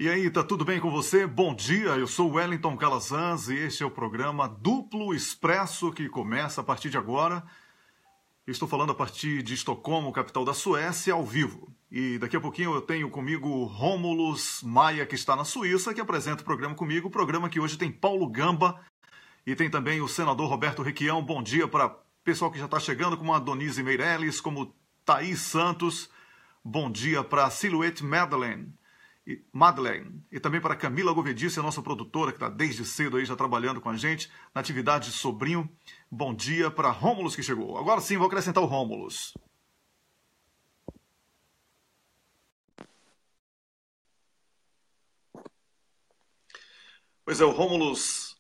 E aí, tá tudo bem com você? Bom dia, eu sou Wellington Calazans e este é o programa Duplo Expresso que começa a partir de agora. Estou falando a partir de Estocolmo, capital da Suécia, ao vivo. E daqui a pouquinho eu tenho comigo Rômulus Maia, que está na Suíça, que apresenta o programa comigo. O programa que hoje tem Paulo Gamba e tem também o senador Roberto Requião. Bom dia para o pessoal que já está chegando, como a Donise Meirelles, como Thaís Santos. Bom dia para a Silhouette Madeleine e também para Camila Govedice, a nossa produtora, que está desde cedo aí já trabalhando com a gente na atividade de sobrinho. Bom dia para Rômulus, que chegou. Agora sim, vou acrescentar o Rômulus. Pois é, o Rômulus.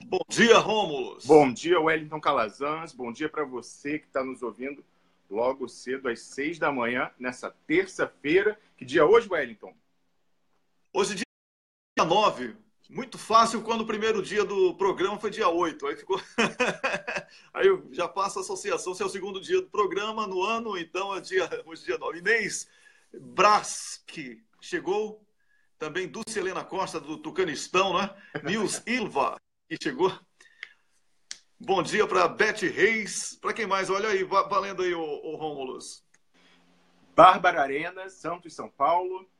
Bom dia, Rômulus. Bom dia, Wellington Calazans. Bom dia para você que está nos ouvindo logo cedo, às 6 da manhã, nessa terça-feira. Que dia é hoje, Wellington? Hoje, dia 9. Muito fácil quando o primeiro dia do programa foi dia 8. Aí ficou. Aí eu já faço a associação. Se é o segundo dia do programa no ano, então é hoje dia 9. Inês Brás, que chegou. Também Dulce Helena Costa, do Tucanistão, né? Nils Ilva, que chegou. Bom dia para Beth Reis. Para quem mais? Olha aí, valendo aí o Rômulus. Bárbara Arenas, Santos, São Paulo.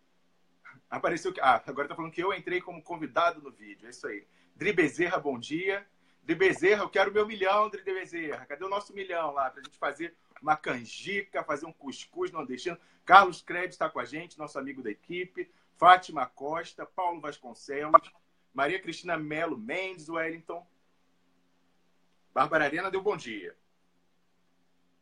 Apareceu que... agora tá falando que eu entrei como convidado no vídeo. É isso aí. Dri Bezerra, bom dia. Dri Bezerra, eu quero o meu milhão, Dri Bezerra. Cadê o nosso milhão lá? Pra gente fazer uma canjica, fazer um cuscuz nordestino. Carlos Krebs está com a gente, nosso amigo da equipe. Fátima Costa, Paulo Vasconcelos, Maria Cristina Melo Mendes, Wellington. Bárbara Arena deu bom dia.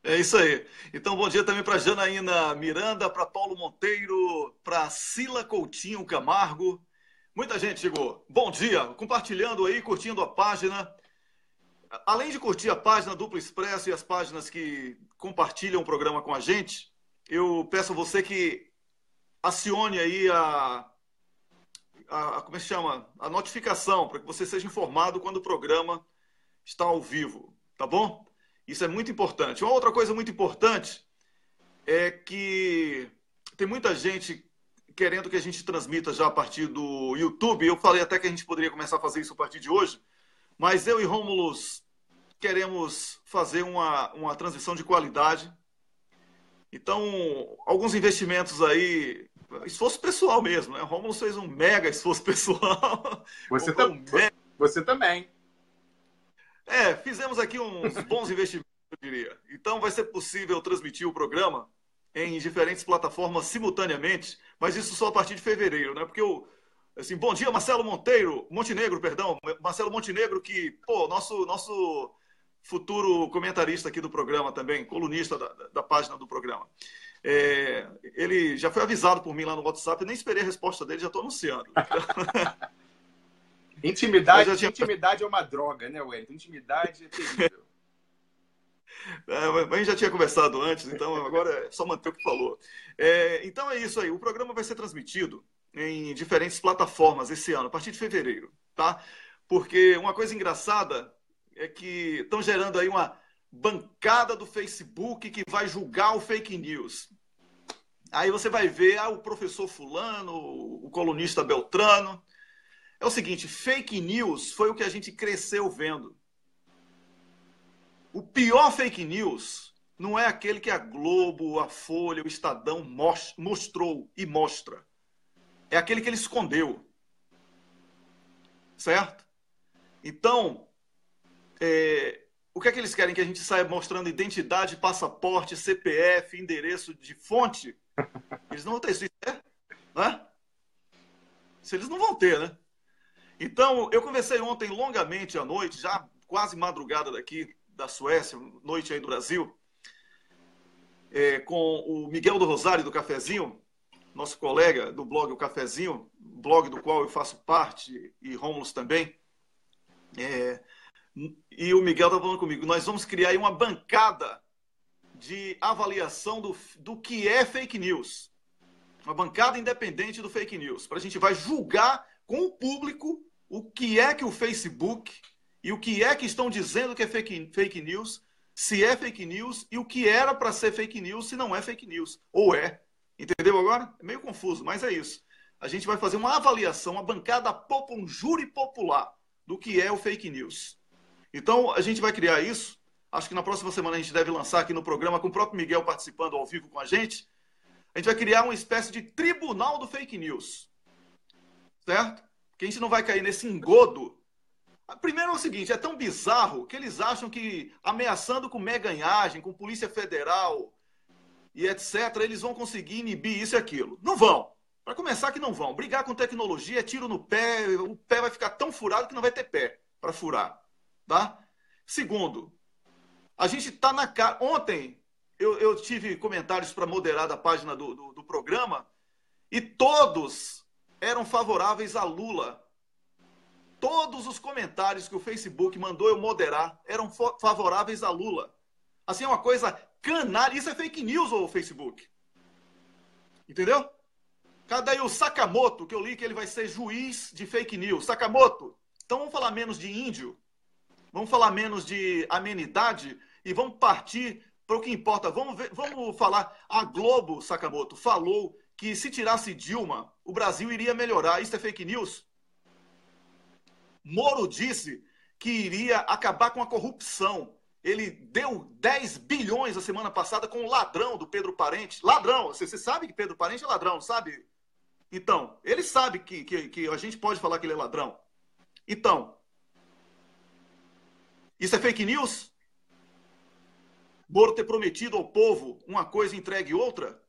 É isso aí. Então, bom dia também para Janaína Miranda, para Paulo Monteiro, para Sila Coutinho Camargo. Muita gente chegou. Bom dia. Compartilhando aí, curtindo a página. Além de curtir a página Duplo Expresso e as páginas que compartilham o programa com a gente, eu peço a você que acione aí como é que chama? A notificação, para que você seja informado quando o programa está ao vivo, tá bom? Isso é muito importante. Uma outra coisa muito importante é que tem muita gente querendo que a gente transmita já a partir do YouTube. Eu falei até que a gente poderia começar a fazer isso a partir de hoje, mas eu e Rômulus queremos fazer uma transmissão de qualidade. Então, alguns investimentos aí, esforço pessoal mesmo, né? O Rômulus fez um mega esforço pessoal. Você também. Fizemos aqui uns bons investimentos, eu diria. Então vai ser possível transmitir o programa em diferentes plataformas simultaneamente, mas isso só a partir de fevereiro, né? Porque assim, bom dia, Marcelo Montenegro, Marcelo Montenegro, que, nosso futuro comentarista aqui do programa também, colunista da página do programa. Ele já foi avisado por mim lá no WhatsApp, eu nem esperei a resposta dele, já estou anunciando. Intimidade é uma droga, né, Wellington? Intimidade é terrível. A gente já tinha conversado antes, então agora é só manter o que falou. Então é isso aí. O programa vai ser transmitido em diferentes plataformas esse ano, a partir de fevereiro, tá? Porque uma coisa engraçada é que estão gerando aí uma bancada do Facebook que vai julgar o fake news. Aí você vai ver o professor fulano, o colunista Beltrano. É o seguinte, fake news foi o que a gente cresceu vendo. O pior fake news não é aquele que a Globo, a Folha, o Estadão mostrou e mostra. É aquele que ele escondeu. Certo? Então, o que é que eles querem? Que a gente saia mostrando identidade, passaporte, CPF, endereço de fonte? Eles não vão ter isso, né? Se eles não vão ter, né? Então, eu conversei ontem longamente à noite, já quase madrugada daqui da Suécia, noite aí do Brasil, com o Miguel do Rosário do Cafezinho, nosso colega do blog O Cafezinho, blog do qual eu faço parte, e Rômulus também. E o Miguel estava falando comigo, nós vamos criar aí uma bancada de avaliação do que é fake news. Uma bancada independente do fake news, para a gente vai julgar com o público o que é que o Facebook e o que é que estão dizendo que é fake news, se é fake news e o que era para ser fake news, se não é fake news, ou é. Entendeu agora? É meio confuso, mas é isso. A gente vai fazer uma avaliação, uma bancada, um júri popular do que é o fake news. Então, a gente vai criar isso. Acho que na próxima semana a gente deve lançar aqui no programa, com o próprio Miguel participando ao vivo com a gente. A gente vai criar uma espécie de tribunal do fake news. Certo? Que a gente não vai cair nesse engodo. Primeiro é o seguinte, é tão bizarro que eles acham que ameaçando com meganhagem, com Polícia Federal e etc., eles vão conseguir inibir isso e aquilo. Não vão. Para começar, que não vão. Brigar com tecnologia é tiro no pé, o pé vai ficar tão furado que não vai ter pé para furar. Tá? Segundo, a gente está na cara. Ontem eu tive comentários para moderar da página do programa e todos eram favoráveis a Lula. Todos os comentários que o Facebook mandou eu moderar eram favoráveis a Lula. Assim, é uma coisa canalha. Isso é fake news, ou Facebook. Entendeu? Cadê aí o Sakamoto, que eu li que ele vai ser juiz de fake news? Sakamoto, então vamos falar menos de índio, vamos falar menos de amenidade e vamos partir para o que importa. Vamos falar. A Globo, Sakamoto, falou que se tirasse Dilma, o Brasil iria melhorar. Isso é fake news? Moro disse que iria acabar com a corrupção. Ele deu 10 bilhões a semana passada com o ladrão do Pedro Parente. Ladrão, você sabe que Pedro Parente é ladrão, sabe? Então, ele sabe que a gente pode falar que ele é ladrão. Então, isso é fake news? Moro ter prometido ao povo uma coisa e entregue outra?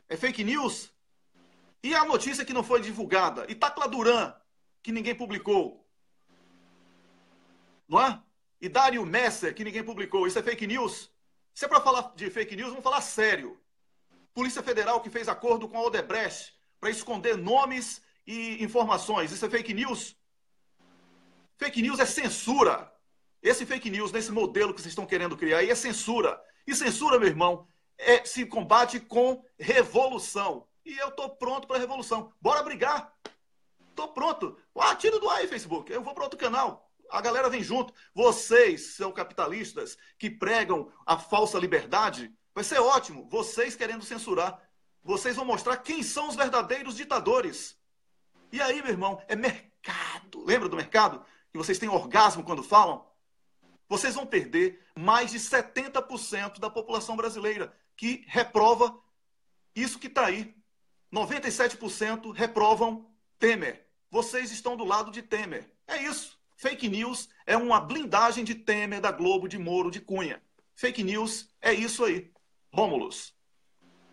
É fake news? E a notícia que não foi divulgada? Itacla Duran, que ninguém publicou? Não é? E Dário Messer, que ninguém publicou? Isso é fake news? Se é para falar de fake news, vamos falar sério. Polícia Federal que fez acordo com a Odebrecht para esconder nomes e informações. Isso é fake news? Fake news é censura. Esse fake news, nesse modelo que vocês estão querendo criar aí, é censura. E censura, meu irmão, se combate com revolução. E eu estou pronto para a revolução. Bora brigar. Estou pronto. Tira do ar aí, Facebook. Eu vou para outro canal. A galera vem junto. Vocês são capitalistas que pregam a falsa liberdade. Vai ser ótimo. Vocês querendo censurar. Vocês vão mostrar quem são os verdadeiros ditadores. E aí, meu irmão, é mercado. Lembra do mercado? Que vocês têm orgasmo quando falam? Vocês vão perder mais de 70% da população brasileira que reprova isso que está aí. 97% reprovam Temer. Vocês estão do lado de Temer. É isso. Fake news é uma blindagem de Temer, da Globo, de Moro, de Cunha. Fake news é isso aí. Rômulus.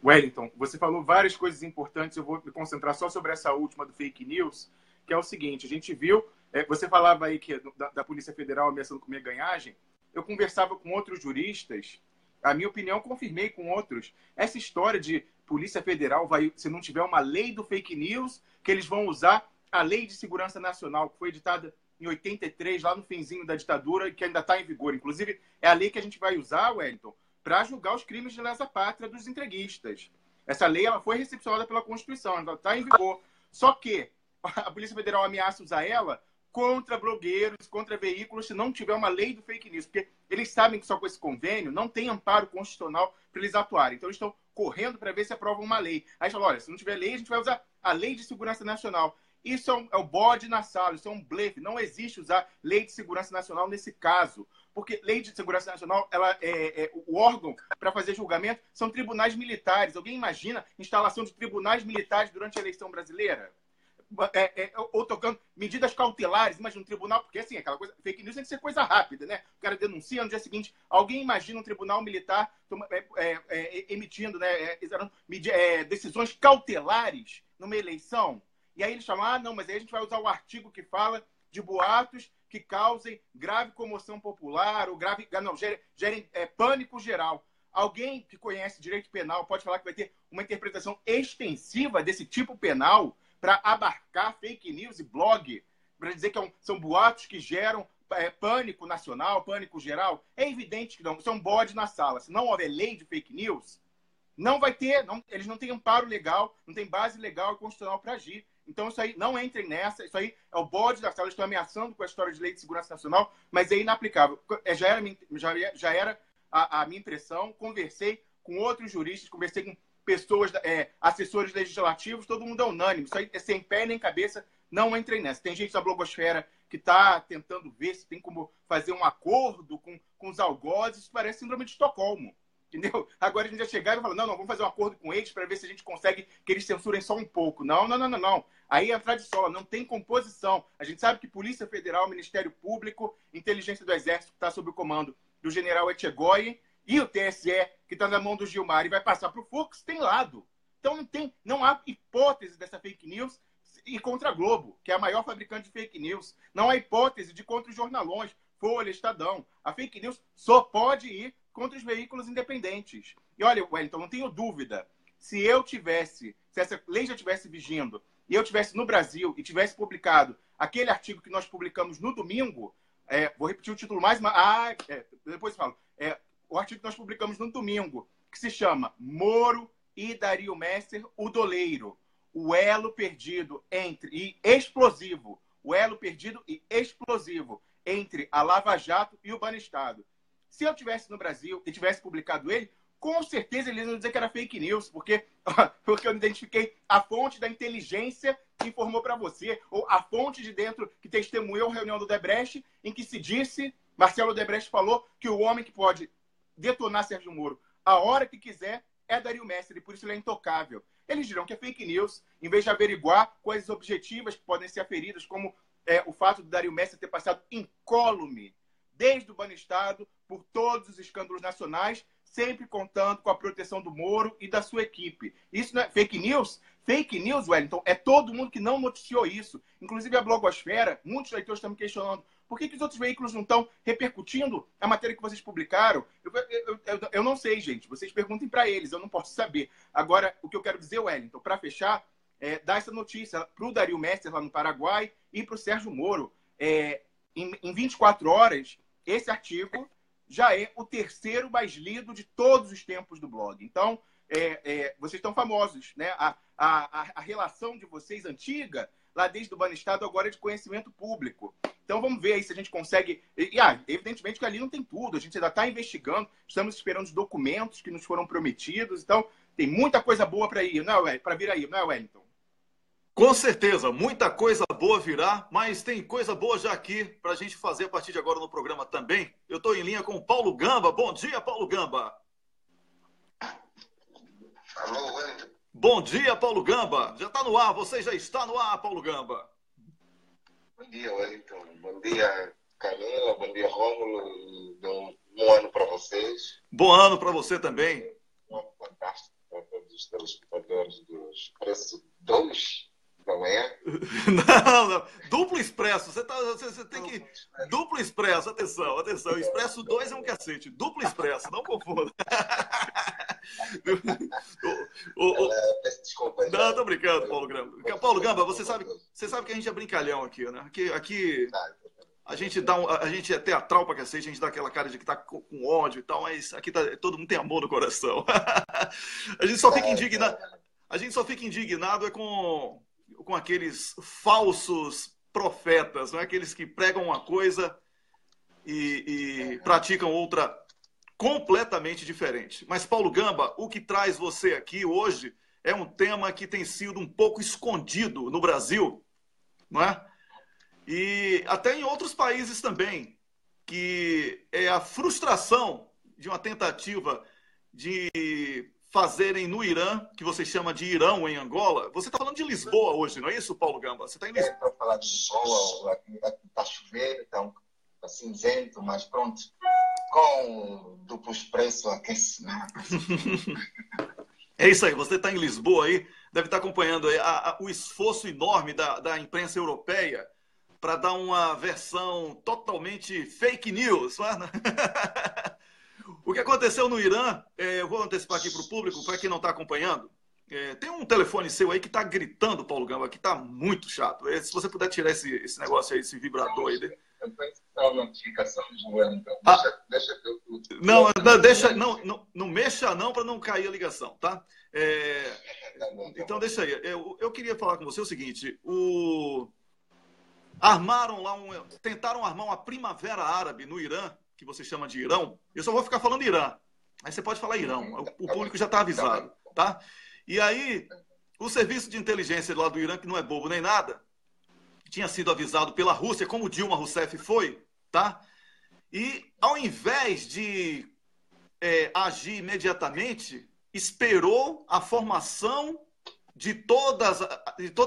Wellington, você falou várias coisas importantes. Eu vou me concentrar só sobre essa última do fake news, que é o seguinte. A gente viu, você falava aí que da Polícia Federal ameaçando com meganhagem. Eu conversava com outros juristas. A minha opinião, confirmei com outros. Essa história de Polícia Federal, se não tiver uma lei do fake news, que eles vão usar a Lei de Segurança Nacional, que foi editada em 83, lá no finzinho da ditadura, que ainda está em vigor. Inclusive, é a lei que a gente vai usar, Wellington, para julgar os crimes de lesa pátria dos entreguistas. Essa lei ela foi recepcionada pela Constituição, ela está em vigor. Só que a Polícia Federal ameaça usar ela contra blogueiros, contra veículos, se não tiver uma lei do fake news. Porque eles sabem que só com esse convênio não tem amparo constitucional para eles atuarem. Então, eles estão correndo para ver se aprovam uma lei. Aí eles falam, olha, se não tiver lei, a gente vai usar a Lei de Segurança Nacional. Isso é o bode na sala, isso é um blefe. Não existe usar Lei de Segurança Nacional nesse caso. Porque Lei de Segurança Nacional, o órgão para fazer julgamento são tribunais militares. Alguém imagina instalação de tribunais militares durante a eleição brasileira? Ou tocando medidas cautelares, imagina um tribunal, porque assim, aquela coisa, fake news tem que ser coisa rápida, né? O cara denuncia no dia seguinte, alguém imagina um tribunal militar emitindo, né, decisões cautelares numa eleição, e aí eles falam, não, mas aí a gente vai usar o artigo que fala de boatos que causem grave comoção popular, ou gerem pânico geral. Alguém que conhece direito penal pode falar que vai ter uma interpretação extensiva desse tipo penal para abarcar fake news e blog, para dizer que são boatos que geram pânico nacional, pânico geral? É evidente que não. Isso é um bode na sala. Se não houver lei de fake news, não vai ter, eles não têm amparo legal, não têm base legal e constitucional para agir. Então, isso aí, não entrem nessa. Isso aí é o bode da sala. Eles estão ameaçando com a história de lei de segurança nacional, mas é inaplicável. Já era a minha impressão. Conversei com outros juristas, conversei com pessoas, assessores legislativos, todo mundo é unânime. Isso aí é sem pé nem cabeça, não entrem nessa. Tem gente da blogosfera que está tentando ver se tem como fazer um acordo com os algozes. Isso parece síndrome de Estocolmo. Entendeu? Agora a gente já chegaram e falar, não, vamos fazer um acordo com eles para ver se a gente consegue que eles censurem só um pouco. Não. Aí é de sola, não tem composição. A gente sabe que Polícia Federal, Ministério Público, Inteligência do Exército, que está sob o comando do general Etchegói, e o TSE, que está na mão do Gilmar e vai passar para o Fux, tem lado. Então não há hipótese dessa fake news ir contra a Globo, que é a maior fabricante de fake news. Não há hipótese de contra os jornalões, Folha, Estadão. A fake news só pode ir contra os veículos independentes. E olha, Wellington, não tenho dúvida, se essa lei já estivesse vigindo e eu estivesse no Brasil e tivesse publicado aquele artigo que nós publicamos no domingo, vou repetir o título mais... depois eu falo. O artigo que nós publicamos no domingo, que se chama Moro e Dario Messer, o doleiro. O elo perdido e explosivo. O elo perdido e explosivo entre a Lava Jato e o Banestado. Se eu estivesse no Brasil e tivesse publicado ele, com certeza eles iam dizer que era fake news, porque eu identifiquei a fonte da inteligência que informou para você, ou a fonte de dentro que testemunhou a reunião do Odebrecht, em que se disse, Marcelo Odebrecht falou, que o homem que pode detonar Sérgio Moro a hora que quiser é Dario Messer, e por isso ele é intocável. Eles dirão que é fake news, em vez de averiguar coisas objetivas que podem ser aferidas, como o fato de Dario Messer ter passado incólume desde o Banestado por todos os escândalos nacionais, sempre contando com a proteção do Moro e da sua equipe. Isso não é fake news? Fake news, Wellington, é todo mundo que não noticiou isso. Inclusive a blogosfera, muitos leitores estão me questionando por que os outros veículos não estão repercutindo a matéria que vocês publicaram. Eu não sei, gente. Vocês perguntem para eles, eu não posso saber. Agora, o que eu quero dizer, Wellington, para fechar, dar essa notícia para o Dario Messer lá no Paraguai e para o Sérgio Moro. Em 24 horas, esse artigo já é o terceiro mais lido de todos os tempos do blog. Então, vocês estão famosos, né? A relação de vocês antiga, lá desde o Banestado, agora é de conhecimento público. Então, vamos ver aí se a gente consegue... evidentemente que ali não tem tudo, a gente ainda está investigando, estamos esperando os documentos que nos foram prometidos, então tem muita coisa boa para vir aí, não é, Wellington? Com certeza, muita coisa boa virá, mas tem coisa boa já aqui para a gente fazer a partir de agora no programa também. Eu estou em linha com o Paulo Gamba. Bom dia, Paulo Gamba. Alô, Wellington. Bom dia, Paulo Gamba. Já está no ar, você já está no ar, Paulo Gamba. Bom dia, Wellington. Bom dia, Camila. Bom dia, Rômulo. Bom ano para vocês. Bom ano para você também. Um ano fantástico para todos os telespectadores do Expresso 2. Não é? Não. Duplo Expresso. Você tem que... Duplo Expresso. Atenção. Expresso 2 é um cacete. Duplo Expresso. Não confunda. Peço desculpa. Não, tô brincando, Paulo Gamba. Paulo Gamba, você sabe que a gente é brincalhão aqui, né? Aqui a gente é teatral pra cacete, a gente dá aquela cara de que tá com ódio e tal, mas aqui todo mundo tem amor no coração. A gente só fica indignado com aqueles falsos profetas, não é? Aqueles que pregam uma coisa e praticam outra completamente diferente. Mas, Paulo Gamba, o que traz você aqui hoje é um tema que tem sido um pouco escondido no Brasil, não é? E até em outros países também, que é a frustração de uma tentativa de fazerem no Irã, que você chama de Irão em Angola. Você está falando de Lisboa hoje, não é isso, Paulo Gamba? Você está em Lisboa. Para falar de sol, aqui está chovendo, está cinzento, mas pronto, com duplo expresso aquece. É isso aí, você está em Lisboa aí, deve estar acompanhando aí o esforço enorme da imprensa europeia para dar uma versão totalmente fake news. Não é? O que aconteceu no Irã, eu vou antecipar aqui para o público, para quem não está acompanhando, tem um telefone seu aí que está gritando, Paulo Gamba, que está muito chato. Se você puder tirar esse negócio aí, esse vibrador aí. Eu tenho que dar uma notificação de Wellington. Deixa que eu... Não mexa não para não cair a ligação, tá? Então deixa aí. Eu queria falar com você o seguinte, tentaram armar uma primavera árabe no Irã, que você chama de Irão. Eu só vou ficar falando Irã. Aí você pode falar Irão. O público já está avisado. tá? E aí, o serviço de inteligência lá do Irã, que não é bobo nem nada, tinha sido avisado pela Rússia, como Dilma Rousseff foi, tá? E ao invés de agir imediatamente, esperou a formação de toda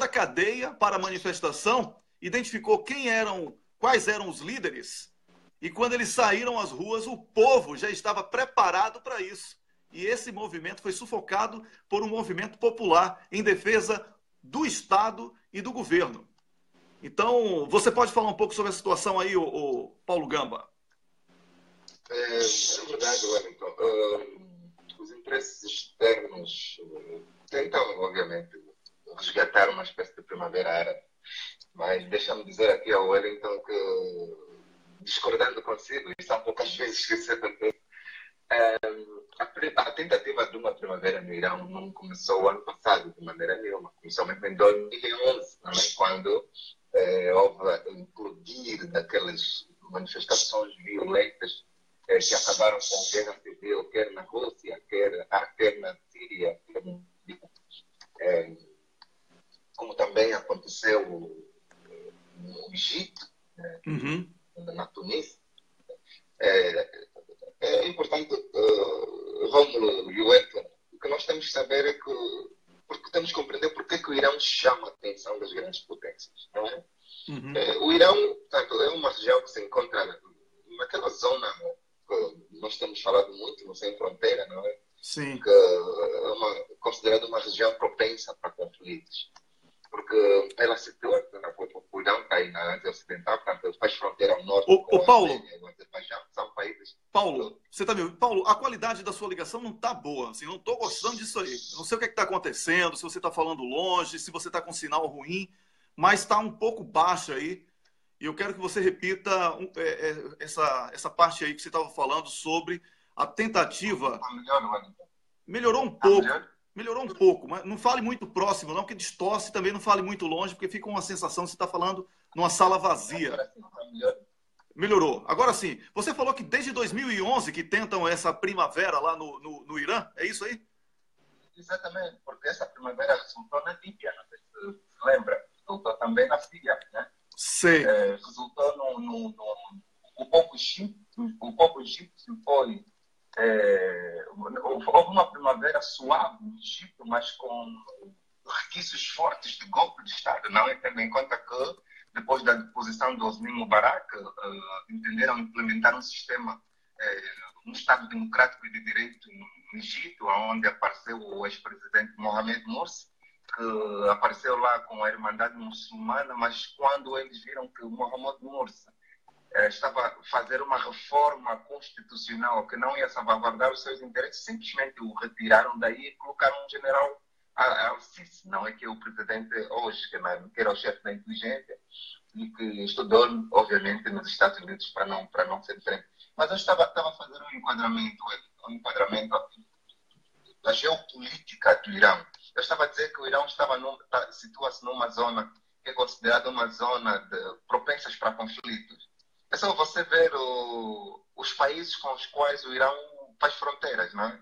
a cadeia para a manifestação, identificou quais eram os líderes, e quando eles saíram às ruas, o povo já estava preparado para isso. E esse movimento foi sufocado por um movimento popular em defesa do Estado e do governo. Então, você pode falar um pouco sobre a situação aí, o Paulo Gamba? É verdade, Wellington. Os interesses externos tentam, obviamente, resgatar uma espécie de primavera árabe. Mas deixa-me dizer aqui ao Wellington que, discordando consigo, e são poucas vezes que se acontece, a tentativa de uma primavera no Irão não começou ano passado de maneira nenhuma. Começou mesmo em 2011, também, quando houve o implodir daquelas manifestações violentas que acabaram com guerra civil, quer na Rússia, quer na Síria, como também aconteceu no Egito, na Tunísia. É importante, Rômulo e Wellington, o que nós temos que saber é que, porque temos que compreender porque é que o Irão chama a atenção das grandes potências, não é? O Irão, portanto, é uma região que se encontra naquela zona que nós temos falado muito, no sem fronteira, não é? Sim. Que é considerada uma região propensa para conflitos. Porque ela se situa, o Irão está aí na Ásia Ocidental, portanto, faz fronteira ao norte com a Armênia e o Azerbaijão, são países... Paulo, você está me ouvindo? Paulo, a qualidade da sua ligação não está boa, assim, não estou gostando disso aí. Não sei o que está acontecendo, se você está falando longe, se você está com sinal ruim, mas está um pouco baixa aí. E eu quero que você repita essa parte aí que você estava falando sobre a tentativa... Melhorou um pouco. Melhorou um pouco, mas não fale muito próximo, não, porque distorce, também não fale muito longe, porque fica uma sensação de você está falando numa sala vazia. Melhorou. Agora sim, você falou que desde 2011 que tentam essa primavera lá no Irã, é isso aí? Exatamente, porque essa primavera resultou na Líbia, não sei se se lembra, resultou também na Síria, né? Sei. Resultou o povo egípcio foi... houve uma primavera suave no Egito, mas com requisitos fortes de golpe de Estado, não é? Tendo em conta que, depois da deposição do Hosni Mubarak, entenderam implementar um sistema, um Estado democrático e de direito no Egito, onde apareceu o ex-presidente Mohamed Morsi, que apareceu lá com a Irmandade Muçulmana, mas quando eles viram que o Mohamed Morsi estava a fazer uma reforma constitucional que não ia salvaguardar os seus interesses, simplesmente o retiraram daí e colocaram um general Al-Sisi, não é, que é o presidente hoje, que era o chefe da inteligência e que estudou, obviamente, nos Estados Unidos para não ser diferente. Mas eu estava a fazer um enquadramento da geopolítica do Irão. Eu estava a dizer que o Irão situa-se numa zona que é considerada uma zona propensas para conflitos. É só você ver os países com os quais o Irão faz fronteiras, não é?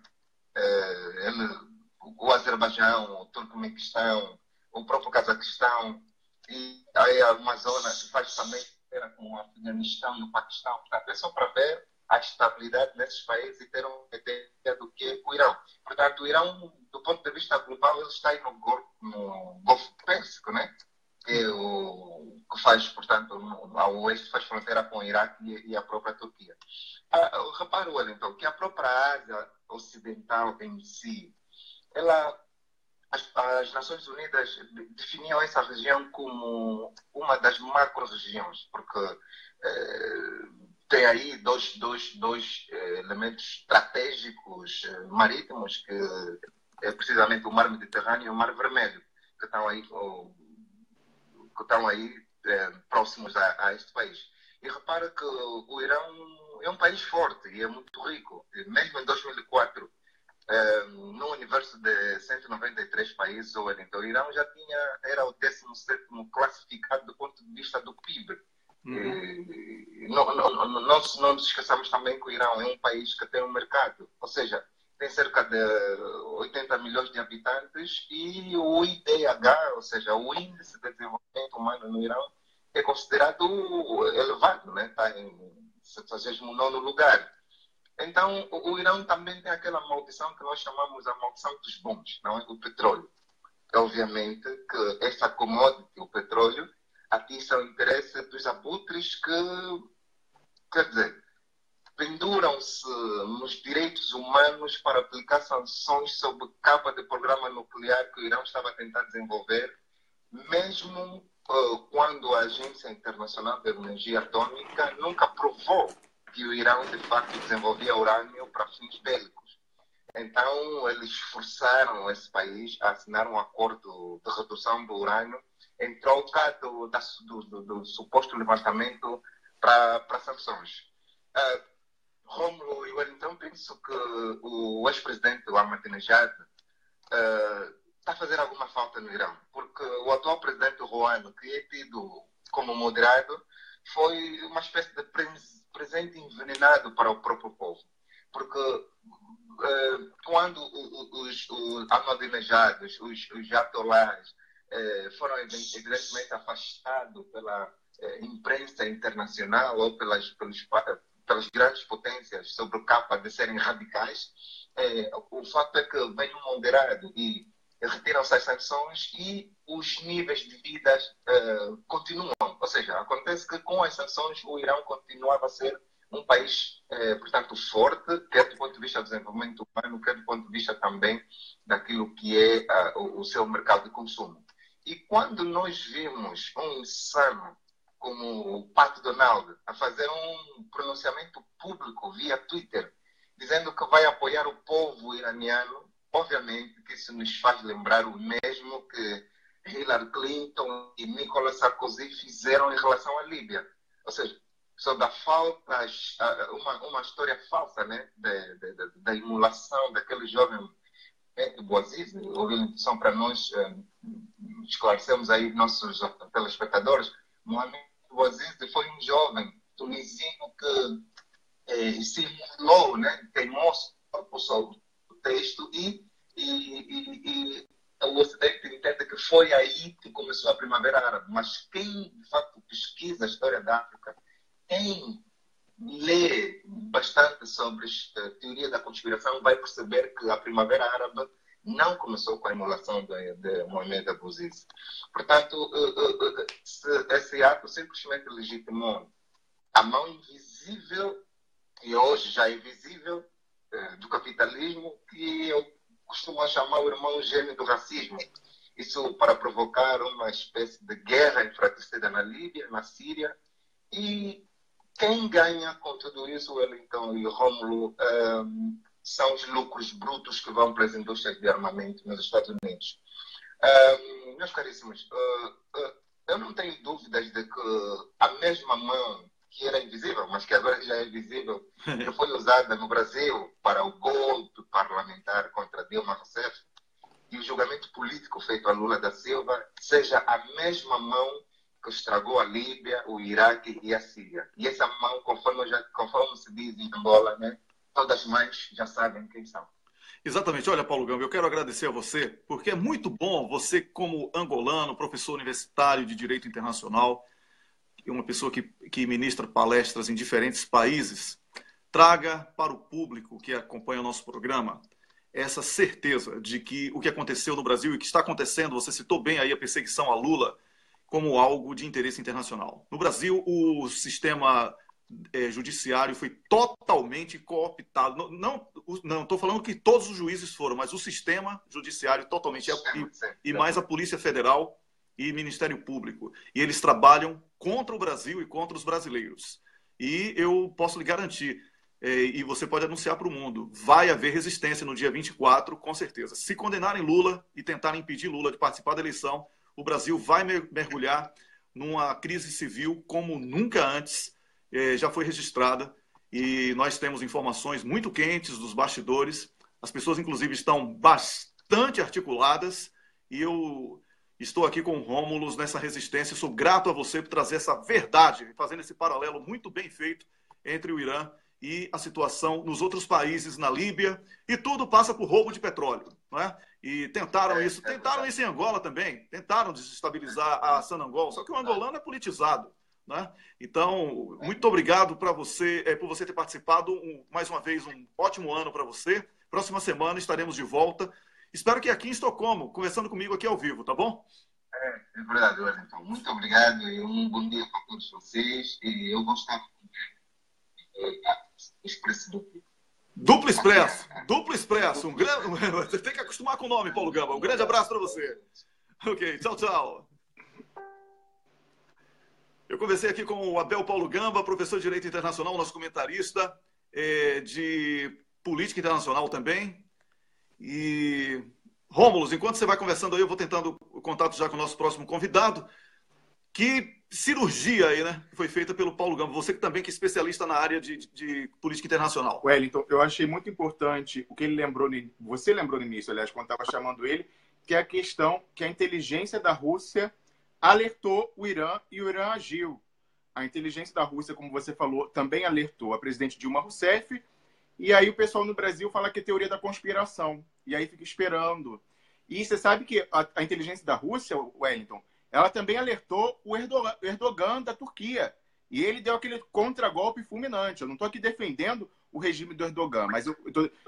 O Azerbaijão, o Turcomenistão, o próprio Cazaquistão, e aí há uma zona que faz também fronteira com o Afeganistão e o Paquistão. Portanto, é só para ver a estabilidade nesses países e ter uma ideia do que é o Irão. Portanto, o Irão, do ponto de vista global, ele está aí no Golfo Pérsico, né? Que faz, portanto, ao oeste faz fronteira com o Iraque e a própria Turquia. Repara, Wellington, que a própria Ásia Ocidental em si, as Nações Unidas definiam essa região como uma das macro-regiões, porque tem aí dois elementos estratégicos marítimos, que é precisamente o Mar Mediterrâneo e o Mar Vermelho, que estão aí próximos a este país. E repara que o Irão é um país forte e é muito rico. Mesmo em 2004, no universo de 193 países, o Irão já era o 17º classificado do ponto de vista do PIB. Não nos esqueçamos também que o Irão é um país que tem um mercado, ou seja, tem cerca de 80 milhões de habitantes, e o IDH, ou seja, o Índice de Desenvolvimento Humano no Irão, é considerado elevado, né? Está em 79º lugar. Então, o Irão também tem aquela maldição que nós chamamos a maldição dos bons, não é? O petróleo. Obviamente que essa commodity, o petróleo, atiça o interesse dos abutres que, quer dizer, penduram-se nos direitos humanos para aplicar sanções sob capa de programa nuclear que o Irão estava a tentar desenvolver, mesmo quando a Agência Internacional de Energia Atômica nunca provou que o Irão, de facto, desenvolvia urânio para fins bélicos. Então, eles forçaram esse país a assinar um acordo de redução do urânio em troca do suposto levantamento para sanções. Rômulo e Wellington, penso que o ex-presidente Ahmadinejad está a fazer alguma falta no Irão, porque o atual presidente Rouhani, que é tido como moderado, foi uma espécie de presente envenenado para o próprio povo. Porque quando os ahmadinejados, os atolás, foram evidentemente afastados pela imprensa internacional ou pelas grandes potências sob capa de serem radicais, o fato é que vem um moderado e retiram-se as sanções e os níveis de vida continuam. Ou seja, acontece que com as sanções o Irão continuava a ser um país, portanto, forte, quer do ponto de vista do desenvolvimento humano, quer do ponto de vista também daquilo que é o seu mercado de consumo. E quando nós vimos um insano como o Pat Donald a fazer um pronunciamento público via Twitter, dizendo que vai apoiar o povo iraniano, obviamente que isso nos faz lembrar o mesmo que Hillary Clinton e Nicolas Sarkozy fizeram em relação à Líbia. Ou seja, só dá falta uma história falsa, né, da emulação daquele jovem Bouaziz. São para nós esclarecermos aí nossos telespectadores. Mohamed Bouaziz foi um jovem tunisino que se emulou, né, queimou-se sobre o texto e o Ocidente entende que foi aí que começou a Primavera Árabe. Mas quem, de facto, pesquisa a história da África, quem lê bastante sobre a teoria da conspiração, vai perceber que a Primavera Árabe não começou com a emulação de Mohamed Bouaziz. Portanto, esse ato simplesmente legitimou a mão invisível, que hoje já é visível, do capitalismo, que eu costumo chamar o irmão gêmeo do racismo. Isso para provocar uma espécie de guerra enfraquecida na Líbia, na Síria. E quem ganha com tudo isso, Wellington e Rômulo, são os lucros brutos que vão para as indústrias de armamento nos Estados Unidos. Meus caríssimos, eu não tenho dúvidas de que a mesma mão que era invisível, mas que agora já é visível, que foi usada no Brasil para o golpe parlamentar contra Dilma Rousseff e o julgamento político feito a Lula da Silva, seja a mesma mão que estragou a Líbia, o Iraque e a Síria. E essa mão, conforme se diz em Angola, né, todas as mães já sabem quem são. Exatamente. Olha, Paulo Gamba, eu quero agradecer a você, porque é muito bom você, como angolano, professor universitário de Direito Internacional, uma pessoa que ministra palestras em diferentes países, traga para o público que acompanha o nosso programa essa certeza de que o que aconteceu no Brasil e o que está acontecendo, você citou bem aí a perseguição a Lula, como algo de interesse internacional. No Brasil, o sistema judiciário foi totalmente cooptado. Não estou falando que todos os juízes foram, mas o sistema judiciário totalmente, e mais a Polícia Federal e Ministério Público. E eles trabalham contra o Brasil e contra os brasileiros. E eu posso lhe garantir, e você pode anunciar para o mundo, vai haver resistência no dia 24, com certeza. Se condenarem Lula e tentarem impedir Lula de participar da eleição, o Brasil vai mergulhar numa crise civil como nunca antes já foi registrada. E nós temos informações muito quentes dos bastidores. As pessoas, inclusive, estão bastante articuladas. E eu estou aqui com o Rômulo nessa resistência. Sou grato a você por trazer essa verdade, fazendo esse paralelo muito bem feito entre o Irã e a situação nos outros países, na Líbia, e tudo passa por roubo de petróleo, não é? E tentaram isso em Angola também, tentaram desestabilizar a Sonangol, só que o angolano é politizado, né? Então, muito obrigado por você ter participado, mais uma vez, um ótimo ano para você. Próxima semana estaremos de volta. Espero que aqui em Estocolmo, conversando comigo aqui ao vivo, tá bom? É verdade, Wellington. Muito obrigado e um bom dia para todos vocês. E eu gostava de Expresso Duplo. Duplo Expresso. Você tem que acostumar com o nome, Paulo Gamba. Um grande abraço para você. Ok, tchau, tchau. Eu conversei aqui com o Abel Paulo Gamba, professor de Direito Internacional, nosso comentarista de política internacional também. E, Rômulo, enquanto você vai conversando aí, eu vou tentando o contato já com o nosso próximo convidado. Que cirurgia aí, né? Que foi feita pelo Paulo Gamba. Você que também que é especialista na área de política internacional. Wellington, eu achei muito importante o que ele lembrou, você lembrou no início, aliás, quando estava chamando ele, que é a questão que a inteligência da Rússia alertou o Irã e o Irã agiu. A inteligência da Rússia, como você falou, também alertou a presidente Dilma Rousseff. E aí o pessoal no Brasil fala que é teoria da conspiração. E aí fica esperando. E você sabe que a inteligência da Rússia, Wellington, ela também alertou o Erdogan da Turquia. E ele deu aquele contragolpe fulminante. Eu não estou aqui defendendo o regime do Erdogan, mas eu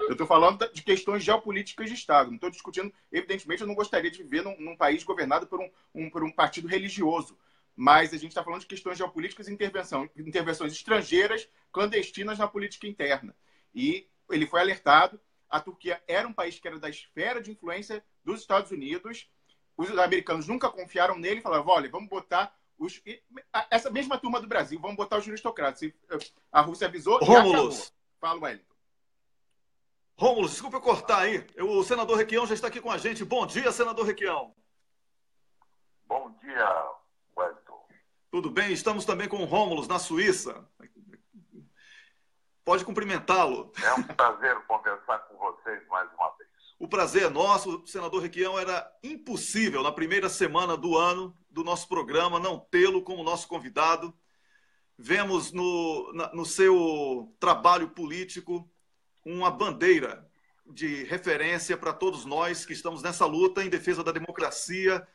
estou falando de questões geopolíticas de Estado. Não estou discutindo, evidentemente, eu não gostaria de viver num país governado por um partido religioso. Mas a gente está falando de questões geopolíticas e intervenções estrangeiras, clandestinas na política interna. E ele foi alertado. A Turquia era um país que era da esfera de influência dos Estados Unidos. Os americanos nunca confiaram nele e falaram, olha, vamos botar essa mesma turma do Brasil, vamos botar os aristocratas. A Rússia avisou e acabou. Fala, Wellington. Rômulo, desculpa eu cortar aí. O senador Requião já está aqui com a gente. Bom dia, senador Requião. Bom dia, Wellington. Tudo bem? Estamos também com o Rômulo, na Suíça. Pode cumprimentá-lo. É um prazer conversar com vocês mais uma vez. O prazer é nosso, senador Requião. Era impossível, na primeira semana do ano do nosso programa, não tê-lo como nosso convidado. Vemos no seu trabalho político uma bandeira de referência para todos nós que estamos nessa luta em defesa da democracia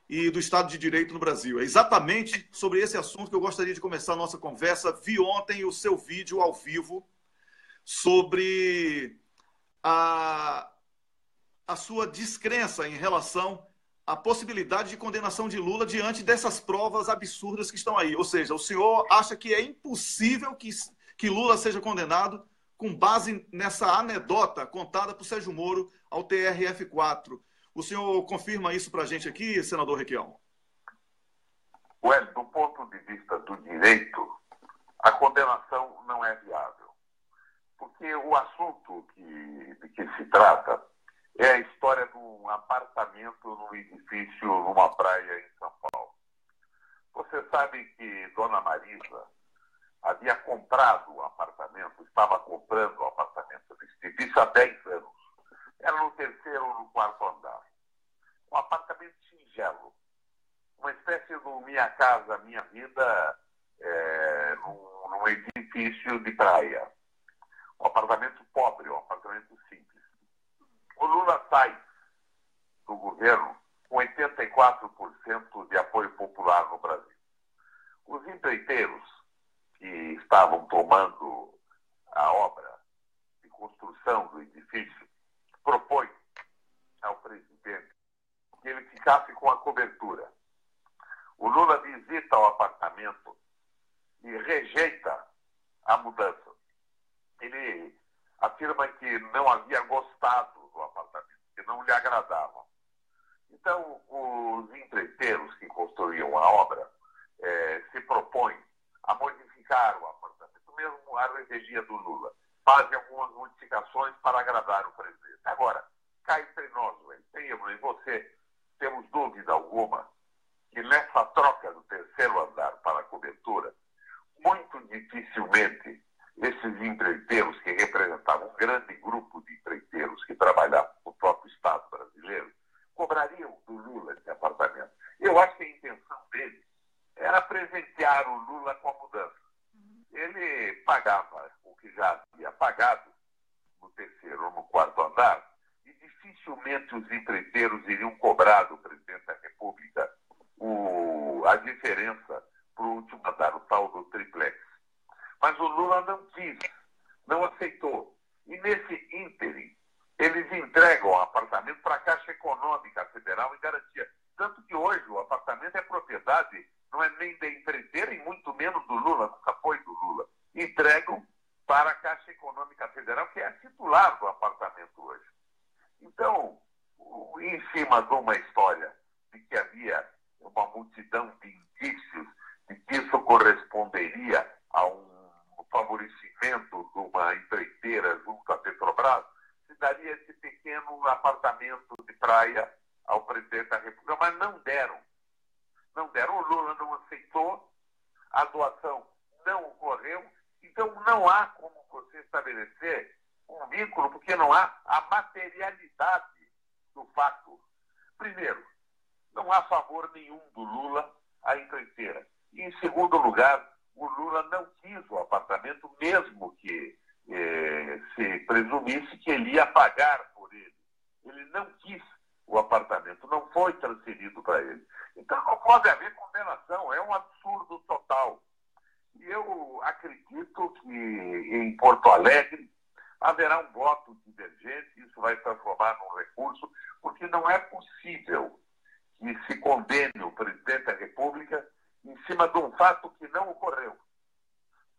e do Estado de Direito no Brasil. É exatamente sobre esse assunto que eu gostaria de começar a nossa conversa. Vi ontem o seu vídeo ao vivo sobre a sua descrença em relação à possibilidade de condenação de Lula diante dessas provas absurdas que estão aí. Ou seja, o senhor acha que é impossível que Lula seja condenado com base nessa anedota contada por Sérgio Moro ao TRF4. O senhor confirma isso para a gente aqui, senador Requião? Well, do ponto de vista do direito, a condenação não é viável. Porque o assunto de que se trata é a história de um apartamento num edifício numa praia em São Paulo. Você sabe que Dona Marisa havia comprado o apartamento, estava comprando o apartamento desse edifício há 10 anos. Era no terceiro ou no quarto andar. Um apartamento singelo. Uma espécie do Minha Casa, Minha Vida num edifício de praia. Um apartamento pobre, um apartamento simples. O Lula sai do governo com 84% de apoio popular no Brasil. Os empreiteiros que estavam tomando a obra de construção do edifício propõem ao presidente que ele ficasse com a cobertura. O Lula visita o apartamento e rejeita a mudança. Ele afirma que não havia gostado do apartamento, que não lhe agradava. Então, os empreiteiros que construíam a obra se propõem a modificar o apartamento, mesmo a revegia do Lula. Fazem algumas modificações para agradar o presidente. Agora, cá entre nós, eu e você, temos dúvida alguma que nessa troca do terceiro andar para a cobertura, muito dificilmente esses empreiteiros que representavam um grande grupo de empreiteiros que trabalhavam no próprio Estado brasileiro, cobrariam do Lula esse apartamento. Eu acho que a intenção deles era presentear o Lula com a mudança. Ele pagava o que já a diferença para o último andar, o tal do triplex. Mas o Lula não quis, não aceitou. E nesse ínterim, eles entregam o apartamento para a Caixa Econômica Federal em garantia. Tanto que hoje o apartamento é propriedade, não é nem da empreiteira e muito menos do Lula, nunca foi do Lula. Entregam para a Caixa Econômica Federal, que é a titular do apartamento hoje. Então, em cima de uma história de que havia uma multidão de indícios de que isso corresponderia a um favorecimento de uma empreiteira junto à Petrobras, se daria esse pequeno apartamento de praia ao presidente da República, mas não deram. Não deram. O Lula não aceitou, a doação não ocorreu, então não há como você estabelecer um vínculo, porque não há a materialidade do fato. Primeiro, não há favor nenhum do Lula à empreiteira. E, em segundo lugar, o Lula não quis o apartamento, mesmo que se presumisse que ele ia pagar por ele. Ele não quis o apartamento, não foi transferido para ele. Então não pode haver condenação, é um absurdo total. E eu acredito que em Porto Alegre haverá um voto divergente, isso vai transformar num recurso, porque não é possível que se condene o presidente da República em cima de um fato que não ocorreu,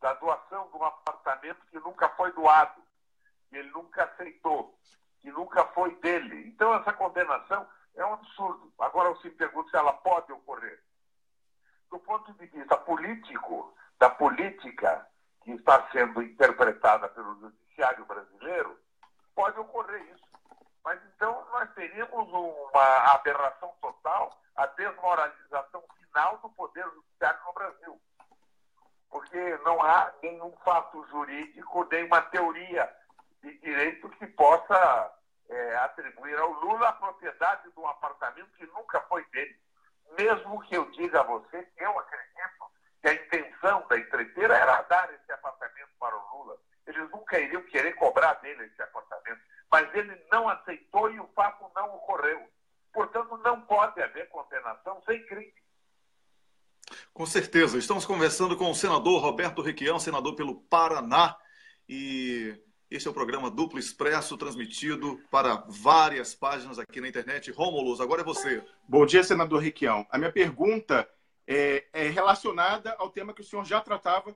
da doação de um apartamento que nunca foi doado, que ele nunca aceitou, que nunca foi dele. Então essa condenação é um absurdo. Agora eu se pergunto se ela pode ocorrer. Do ponto de vista político, da política que está sendo interpretada pelo judiciário brasileiro, pode ocorrer isso. Mas então nós teríamos uma aberração total, a desmoralização final do poder judiciário no Brasil. Porque não há nenhum fato jurídico, nenhuma teoria de direito que possa atribuir ao Lula a propriedade de um apartamento que nunca foi dele. Mesmo que eu diga a você que eu acredito que a intenção da empreiteira era dar esse apartamento para o Lula. Eles nunca iriam querer cobrar dele esse apartamento. Mas ele não aceitou e o fato não ocorreu. Portanto, não pode haver condenação sem crime. Com certeza. Estamos conversando com o senador Roberto Requião, senador pelo Paraná. E este é o programa Duplo Expresso, transmitido para várias páginas aqui na internet. Rômulo, agora é você. Bom dia, senador Requião. A minha pergunta é relacionada ao tema que o senhor já tratava,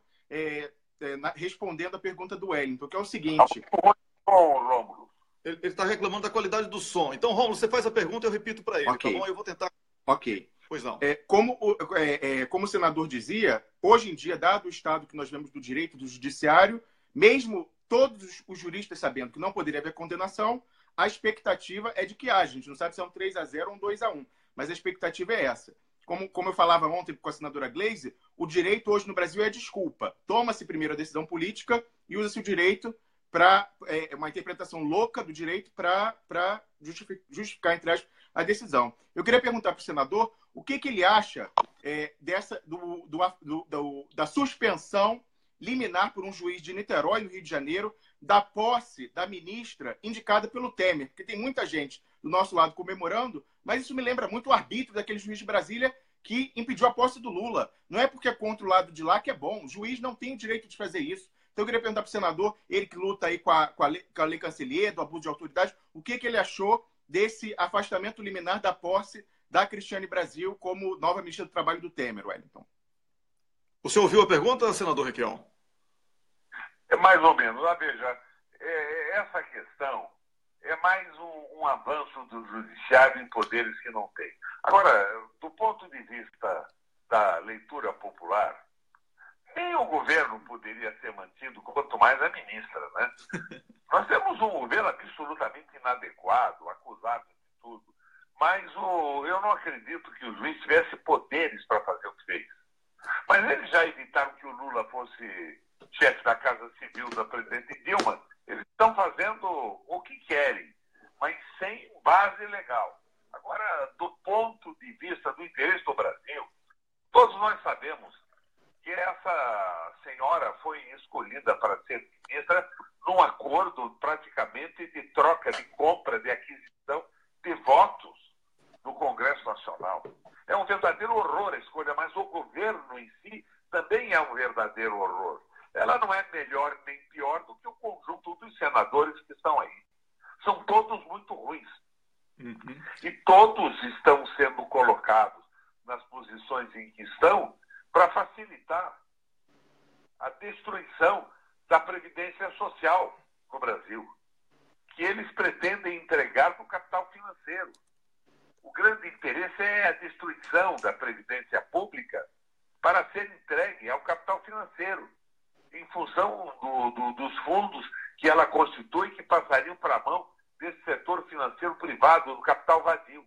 respondendo a pergunta do Wellington, que é o seguinte... Rômulo. Ele está reclamando da qualidade do som. Então, Rômulo, você faz a pergunta e eu repito para ele, okay. Tá bom? Eu vou tentar... Ok. Pois não. Como o senador dizia, hoje em dia, dado o estado que nós vemos do direito do judiciário, mesmo todos os juristas sabendo que não poderia haver condenação, a expectativa é de que haja. A gente não sabe se é um 3-0 ou um 2-1, mas a expectativa é essa. Como eu falava ontem com a senadora Gleisi, o direito hoje no Brasil é desculpa. Toma-se primeiro a decisão política e usa-se o direito para uma interpretação louca do direito para justificar, entre aspas, a decisão. Eu queria perguntar para o senador o que ele acha da suspensão liminar por um juiz de Niterói, no Rio de Janeiro, da posse da ministra indicada pelo Temer, porque tem muita gente do nosso lado comemorando, mas isso me lembra muito o arbítrio daquele juiz de Brasília que impediu a posse do Lula. Não é porque é contra o lado de lá que é bom. O juiz não tem o direito de fazer isso. Então eu queria perguntar para o senador, ele que luta aí com a lei Cancellier, do abuso de autoridade, o que ele achou desse afastamento liminar da posse da Cristiane Brasil como nova ministra do Trabalho do Temer, Wellington. O senhor ouviu a pergunta, senador Requião? É mais ou menos. Veja, essa questão é mais um avanço do judiciário em poderes que não tem. Agora, do ponto de vista da leitura popular, nem o governo poderia ser mantido, quanto mais a ministra, né? Nós temos um governo absolutamente inadequado, acusado de tudo, mas eu não acredito que o juiz tivesse poderes para fazer o que fez. Mas eles já evitaram que o Lula fosse chefe da Casa Civil da presidente Dilma. Eles estão fazendo o que querem, mas sem base legal. Agora, do ponto de vista do interesse do Brasil, todos nós sabemos que essa senhora foi escolhida para ser ministra num acordo praticamente de troca, de compra, de aquisição de votos no Congresso Nacional. É um verdadeiro horror a escolha, mas o governo em si também é um verdadeiro horror. Ela não é melhor nem pior do que o conjunto dos senadores que estão aí. São todos muito ruins. Uhum. E todos estão sendo colocados nas posições em que estão para facilitar a destruição da Previdência Social no Brasil, que eles pretendem entregar para o capital financeiro. O grande interesse é a destruição da Previdência Pública para ser entregue ao capital financeiro, em função dos fundos que ela constitui, que passariam para a mão desse setor financeiro privado, do capital vazio.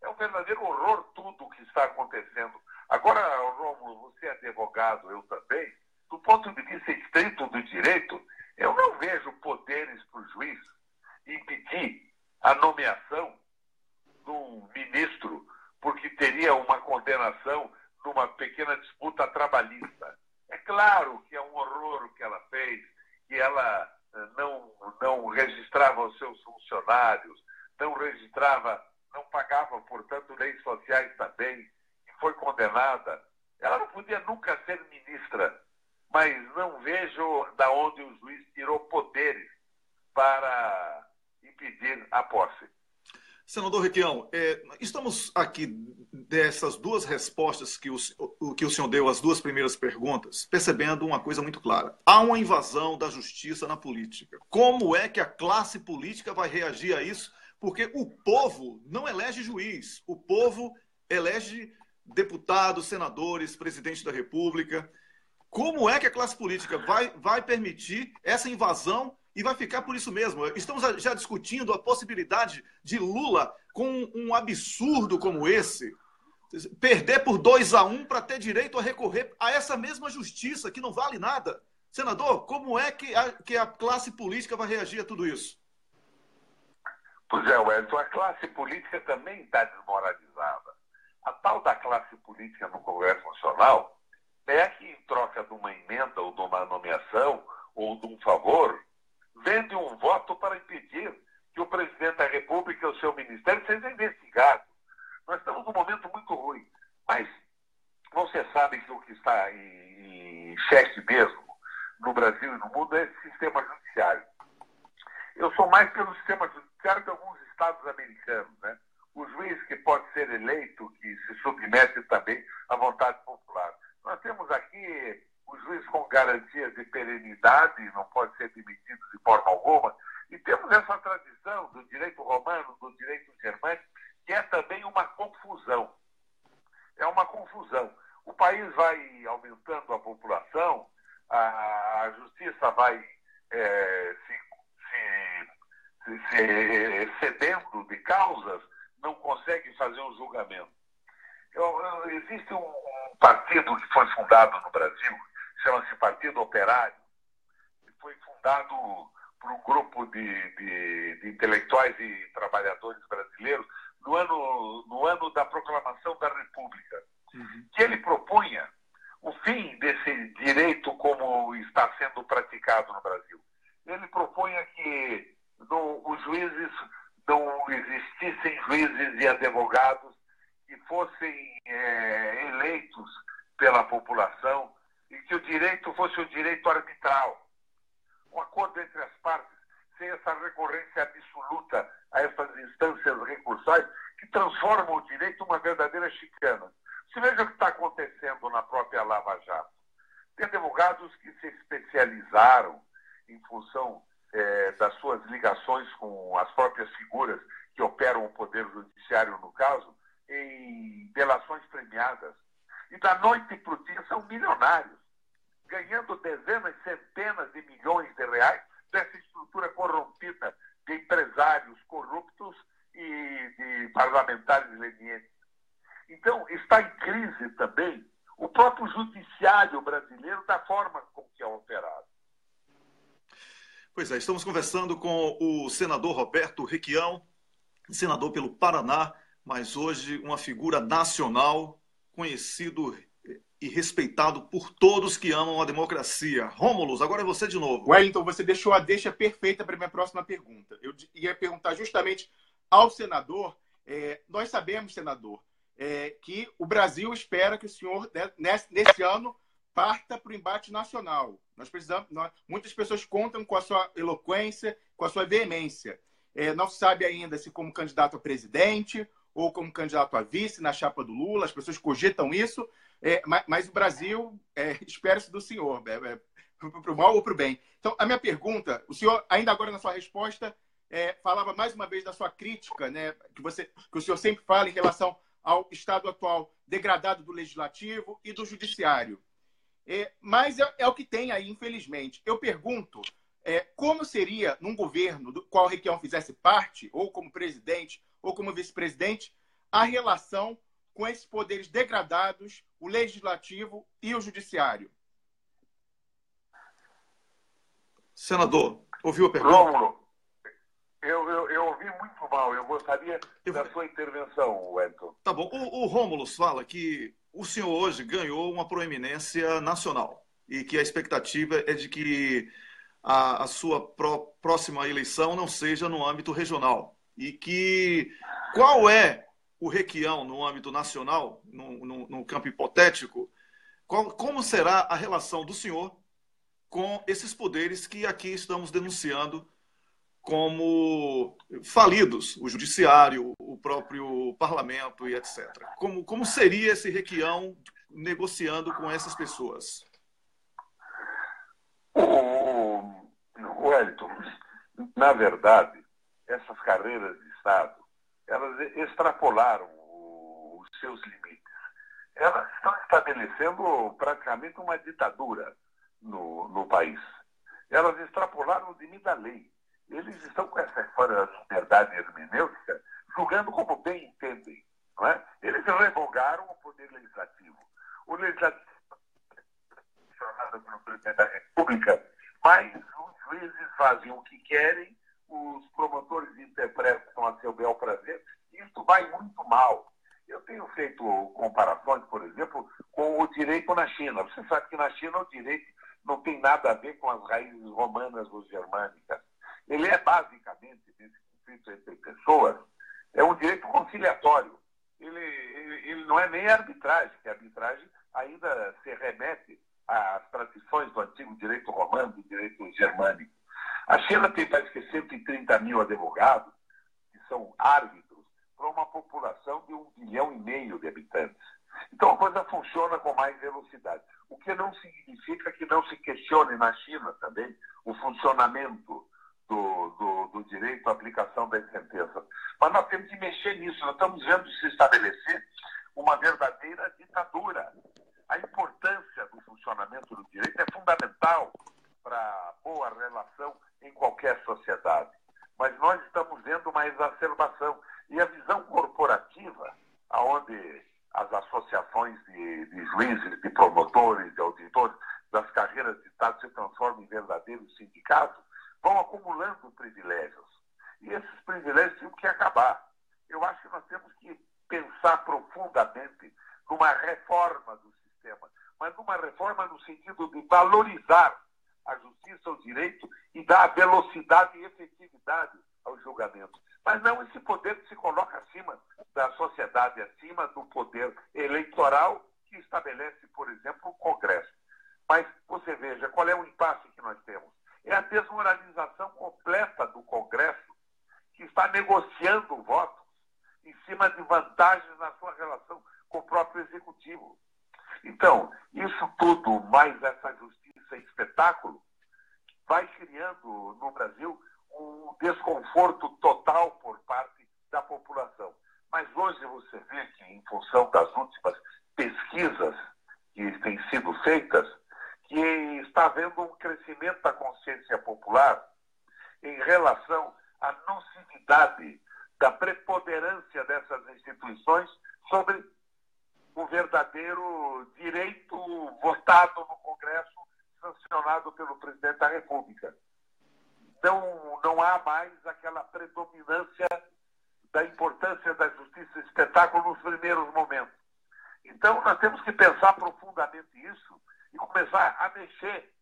É um verdadeiro horror tudo o que está acontecendo. Agora, Rômulo, você é advogado, eu também. Do ponto de vista estrito do direito, eu não vejo poderes para o juiz impedir a nomeação de um ministro porque teria uma condenação numa pequena disputa trabalhista. É claro que é um horror o que ela fez, que ela não registrava os seus funcionários, não pagava, portanto, leis sociais também, e foi condenada. Ela não podia nunca ser ministra, mas não vejo da onde o juiz tirou poderes para impedir a posse. Senador Requião, estamos aqui dessas duas respostas que o senhor deu às duas primeiras perguntas, percebendo uma coisa muito clara. Há uma invasão da justiça na política. Como é que a classe política vai reagir a isso? Porque o povo não elege juiz. O povo elege deputados, senadores, presidente da República. Como é que a classe política vai permitir essa invasão e vai ficar por isso mesmo? Estamos já discutindo a possibilidade de Lula, com um absurdo como esse, perder por 2-1 para ter direito a recorrer a essa mesma justiça que não vale nada. Senador, como é que a classe política vai reagir a tudo isso? Pois é, Wellington, a classe política também está desmoralizada. A tal da classe política no Congresso Nacional é que, em troca de uma emenda ou de uma nomeação ou de um favor, vende um voto para impedir que o presidente da República e o seu ministério sejam investigados. Nós estamos num momento muito ruim. Mas você sabe que o que está em xeque mesmo no Brasil e no mundo é esse sistema judiciário. Eu sou mais pelo sistema judiciário que alguns estados americanos, né? O juiz que pode ser eleito, que se submete também à vontade popular. Nós temos aqui o juiz com garantias de perenidade, não pode ser demitido de forma alguma, e temos essa tradição do direito romano, do direito germânico, que é também uma confusão. É uma confusão. O país vai aumentando a população, a justiça vai se cedendo de causas, não consegue fazer um julgamento. Existe um partido que foi fundado no Brasil, chama-se Partido Operário, que foi fundado por um grupo de intelectuais e trabalhadores brasileiros no ano da proclamação da República, que ele propunha o fim desse direito como está sendo praticado no Brasil. Ele propunha que os juízes não existissem juízes e advogados que fossem eleitos pela população e que o direito fosse o direito arbitral. Um acordo entre as partes, sem essa recorrência absoluta a essas instâncias recursais que transformam o direito em uma verdadeira chicana. Se veja o que está acontecendo na própria Lava Jato. Tem advogados que se especializaram em função das suas ligações com as próprias figuras que operam o Poder Judiciário, no caso, em delações premiadas. E da noite para o dia são milionários, ganhando dezenas, centenas de milhões de reais dessa estrutura corrompida de empresários corruptos e de parlamentares lenientes. Então, está em crise também o próprio judiciário brasileiro da forma com que é operado. Pois é, estamos conversando com o senador Roberto Requião, senador pelo Paraná, mas hoje uma figura nacional, conhecido e respeitado por todos que amam a democracia. Rômulo, agora é você de novo. Wellington, você deixou a deixa perfeita para a minha próxima pergunta. Eu ia perguntar justamente ao senador, nós sabemos, senador, que o Brasil espera que o senhor, nesse ano, parta para o embate nacional. Muitas pessoas contam com a sua eloquência, com a sua veemência. Não se sabe ainda se como candidato a presidente ou como candidato a vice na chapa do Lula, as pessoas cogitam isso, mas o Brasil espera-se do senhor, para o mal ou para o bem. Então, a minha pergunta, o senhor, ainda agora na sua resposta, falava mais uma vez da sua crítica, né, que o senhor sempre fala em relação ao estado atual degradado do Legislativo e do Judiciário. Mas é o que tem aí, infelizmente. Eu pergunto, como seria, num governo do qual o Requião fizesse parte, ou como presidente, ou como vice-presidente, a relação com esses poderes degradados, o Legislativo e o Judiciário? Senador, ouviu a pergunta? Rômulo, eu ouvi muito mal. Eu gostaria da sua intervenção, Wellington. Tá bom. O Rômulo fala que o senhor hoje ganhou uma proeminência nacional e que a expectativa é de que a sua próxima eleição não seja no âmbito regional. E que qual é o Requião no âmbito nacional, no campo hipotético, como será a relação do senhor com esses poderes que aqui estamos denunciando como falidos, o judiciário, o próprio parlamento e etc. Como seria esse Requião negociando com essas pessoas? Wellington, na verdade, essas carreiras de Estado, elas extrapolaram os seus limites. Elas estão estabelecendo praticamente uma ditadura no país. Elas extrapolaram o limite da lei. Eles estão com essa história da liberdade hermenêutica julgando como bem entendem. Não é? Eles revogaram o poder legislativo. O legislativo é funcionado pelo presidente da República, mas os juízes fazem o que querem, os promotores interpretam a seu bel prazer, e isso vai muito mal. Eu tenho feito comparações, por exemplo, com o direito na China. Você sabe que na China o direito não tem nada a ver com as raízes romanas ou germânicas. Ele é basicamente, nesse conflito entre pessoas, é um direito conciliatório. Ele não é nem arbitragem, que a arbitragem ainda se remete às tradições do antigo direito romano, do direito germânico. A China tem, parece que, 130 mil advogados, que são árbitros, para uma população de 1,5 bilhão de habitantes. Então a coisa funciona com mais velocidade. O que não significa que não se questione na China também o funcionamento do direito à aplicação das sentenças. Mas nós temos que mexer nisso. Nós estamos vendo se estabelecer uma verdadeira ditadura. A importância do funcionamento do direito é fundamental para a boa relação em qualquer sociedade. Mas nós estamos vendo uma exacerbação. E a visão corporativa, onde as associações de juízes, de promotores, de auditores, das carreiras de Estado se transformam em verdadeiros sindicatos, vão acumulando privilégios. E esses privilégios têm que acabar. Eu acho que nós temos que pensar profundamente numa reforma do sistema, mas numa reforma no sentido de valorizar a justiça, o direito e dar velocidade e efetividade ao julgamento. Mas não esse poder que se coloca acima da sociedade, acima do poder eleitoral que estabelece, por exemplo, o Congresso. Mas você veja, qual é o impasse que nós temos? É a desmoralização completa do Congresso, que está negociando votos em cima de vantagens na sua relação com o próprio Executivo. Então, isso tudo, mais essa justiça espetáculo, vai criando no Brasil um desconforto total por parte da população. Mas hoje você vê que, em função das últimas pesquisas que têm sido feitas, que está havendo um crescimento da consciência popular em relação à nocividade da preponderância dessas instituições sobre o verdadeiro direito votado no Congresso, sancionado pelo presidente da República. Não há mais aquela predominância da importância da justiça espetáculo nos primeiros momentos. Então, nós temos que pensar profundamente isso e começar a mexer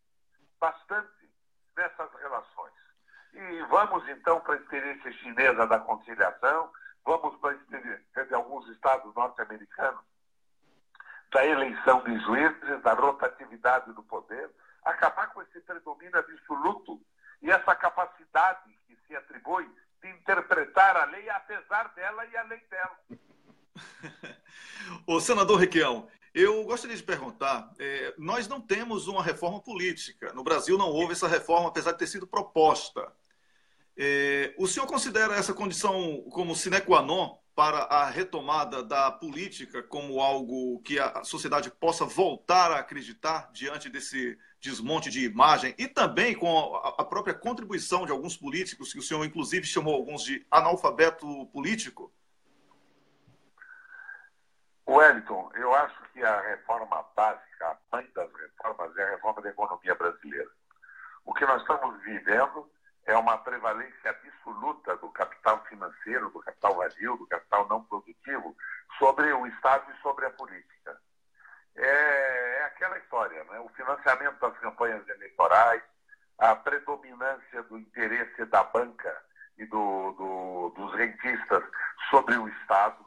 bastante nessas relações. E vamos, então, para a experiência chinesa da conciliação, vamos para alguns estados norte-americanos, da eleição de juízes, da rotatividade do poder, acabar com esse predomínio absoluto e essa capacidade que se atribui de interpretar a lei apesar dela e além dela. Ô, senador Requião, eu gostaria de perguntar, nós não temos uma reforma política. No Brasil não houve essa reforma, apesar de ter sido proposta. O senhor considera essa condição como sine qua non para a retomada da política como algo que a sociedade possa voltar a acreditar diante desse desmonte de imagem e também com a própria contribuição de alguns políticos, que o senhor inclusive chamou alguns de analfabeto político? Wellington, eu acho que a reforma básica, a mãe das reformas, é a reforma da economia brasileira. O que nós estamos vivendo é uma prevalência absoluta do capital financeiro, do capital vazio, do capital não produtivo sobre o Estado e sobre a política. É aquela história, né? O financiamento das campanhas eleitorais, a predominância do interesse da banca e dos rentistas sobre o Estado,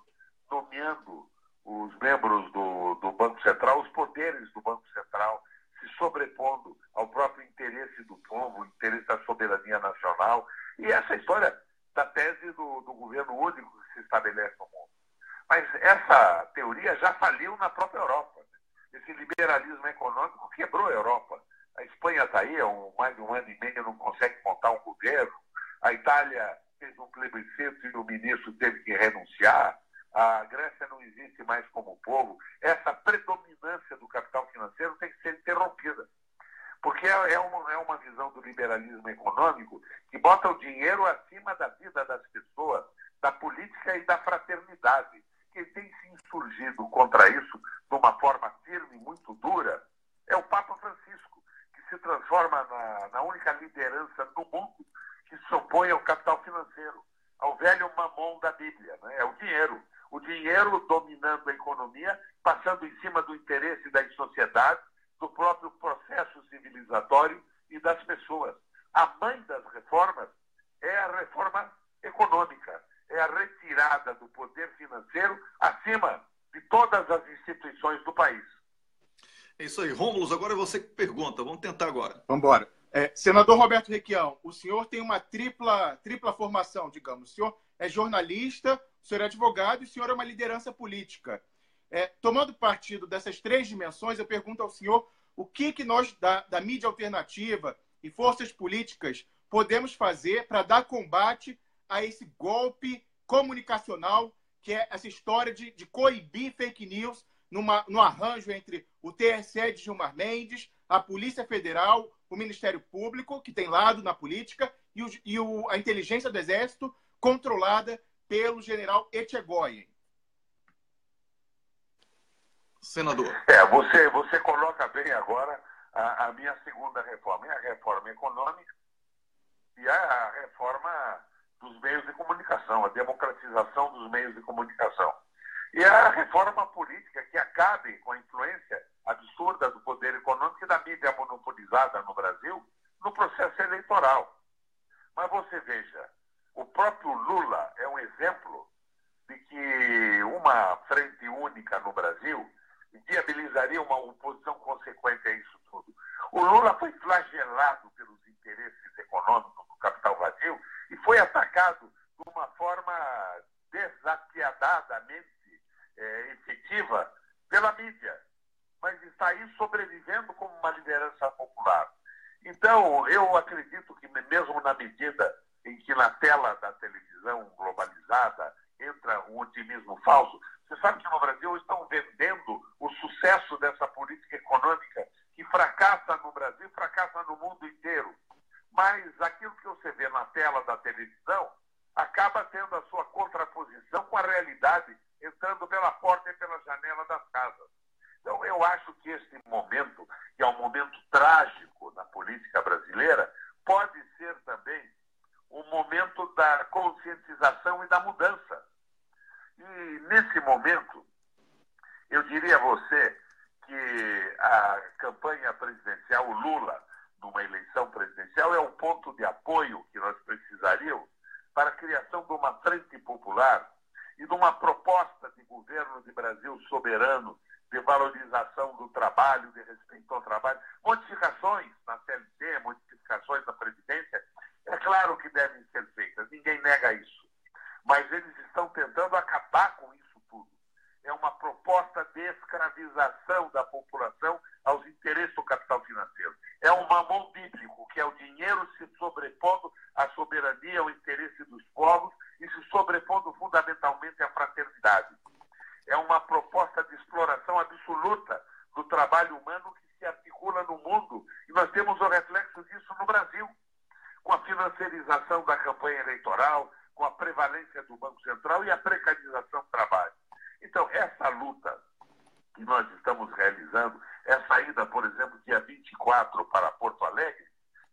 nomeando os membros do Banco Central, os poderes do Banco Central, se sobrepondo ao próprio interesse do povo, o interesse da soberania nacional, e essa história da tese do governo único que se estabelece no mundo. Mas essa teoria já faliu na própria Europa. Esse liberalismo econômico quebrou a Europa. A Espanha está aí há mais de um ano e meio, não consegue montar um governo. A Itália fez um plebiscito e o ministro teve que renunciar. A Grécia não existe mais como povo. Essa predominância do capital financeiro tem que ser interrompida. Porque é uma visão do liberalismo econômico que bota o dinheiro acima da vida das pessoas, da política e da fraternidade. Quem tem se insurgido contra isso de uma forma firme, muito dura, é o Papa Francisco, que se transforma na única liderança no mundo que se opõe ao capital financeiro, ao velho mamon da Bíblia, né? É o dinheiro. O dinheiro dominando a economia, passando em cima do interesse da sociedade, do próprio processo civilizatório e das pessoas. A mãe das reformas é a reforma econômica, é a retirada do poder financeiro acima de todas as instituições do país. É isso aí. Rômulo, agora é você que pergunta. Vamos tentar agora. Vamos embora. Senador Roberto Requião, o senhor tem uma tripla formação, digamos. O senhor é jornalista, o senhor é advogado e o senhor é uma liderança política. Tomando partido dessas três dimensões, eu pergunto ao senhor o que nós, da mídia alternativa e forças políticas, podemos fazer para dar combate a esse golpe comunicacional, que é essa história de coibir fake news no arranjo entre o TSE de Gilmar Mendes, a Polícia Federal, o Ministério Público, que tem lado na política, e a inteligência do Exército, controlada pelo general Etchegoyen. Senador. Você coloca bem agora a minha segunda reforma. É a reforma econômica e a reforma dos meios de comunicação, a democratização dos meios de comunicação. E a reforma política que acabe com a influência absurda do poder econômico e da mídia monopolizada no Brasil no processo eleitoral. Mas você veja, o próprio Lula é um exemplo de que uma frente única no Brasil viabilizaria uma oposição consequente a isso tudo. O Lula foi flagelado pelos interesses econômicos do capital vazio e foi atacado de uma forma desapiadadamente efetiva pela mídia, mas está aí sobrevivendo como uma liderança popular. Então, eu acredito que mesmo na medida em que na tela da televisão globalizada entra um otimismo falso, você sabe que no Brasil estão vendendo o sucesso dessa política econômica que fracassa no Brasil, fracassa no mundo inteiro. Mas aquilo que você vê na tela da televisão acaba tendo a sua contraposição com a realidade entrando pela porta e pela janela das casas. Então, eu acho que esse momento, que é um momento trágico na política brasileira, pode ser também o momento da conscientização e da mudança. E, nesse momento, eu diria a você que a campanha presidencial, o Lula, numa eleição presidencial, é o ponto de apoio que nós precisaríamos para a criação de uma frente popular e de uma proposta de governo de Brasil soberano, de valorização do trabalho, de respeito ao trabalho, modificações na CLT, modificações na Previdência, é claro que devem ser feitas, ninguém nega isso. Mas eles estão tentando acabar com isso tudo. É uma proposta de escravização da população aos interesses do capital financeiro. É um mamão bíblico, que é o dinheiro se sobrepondo à soberania, ao interesse dos povos e se sobrepondo fundamentalmente à fraternidade. É uma proposta de exploração absoluta do trabalho humano que se articula no mundo. E nós temos o reflexo disso no Brasil, com a financiarização da campanha eleitoral, com a prevalência do Banco Central e a precarização do trabalho. Então, essa luta que nós estamos realizando, essa ida, por exemplo, dia 24 para Porto Alegre,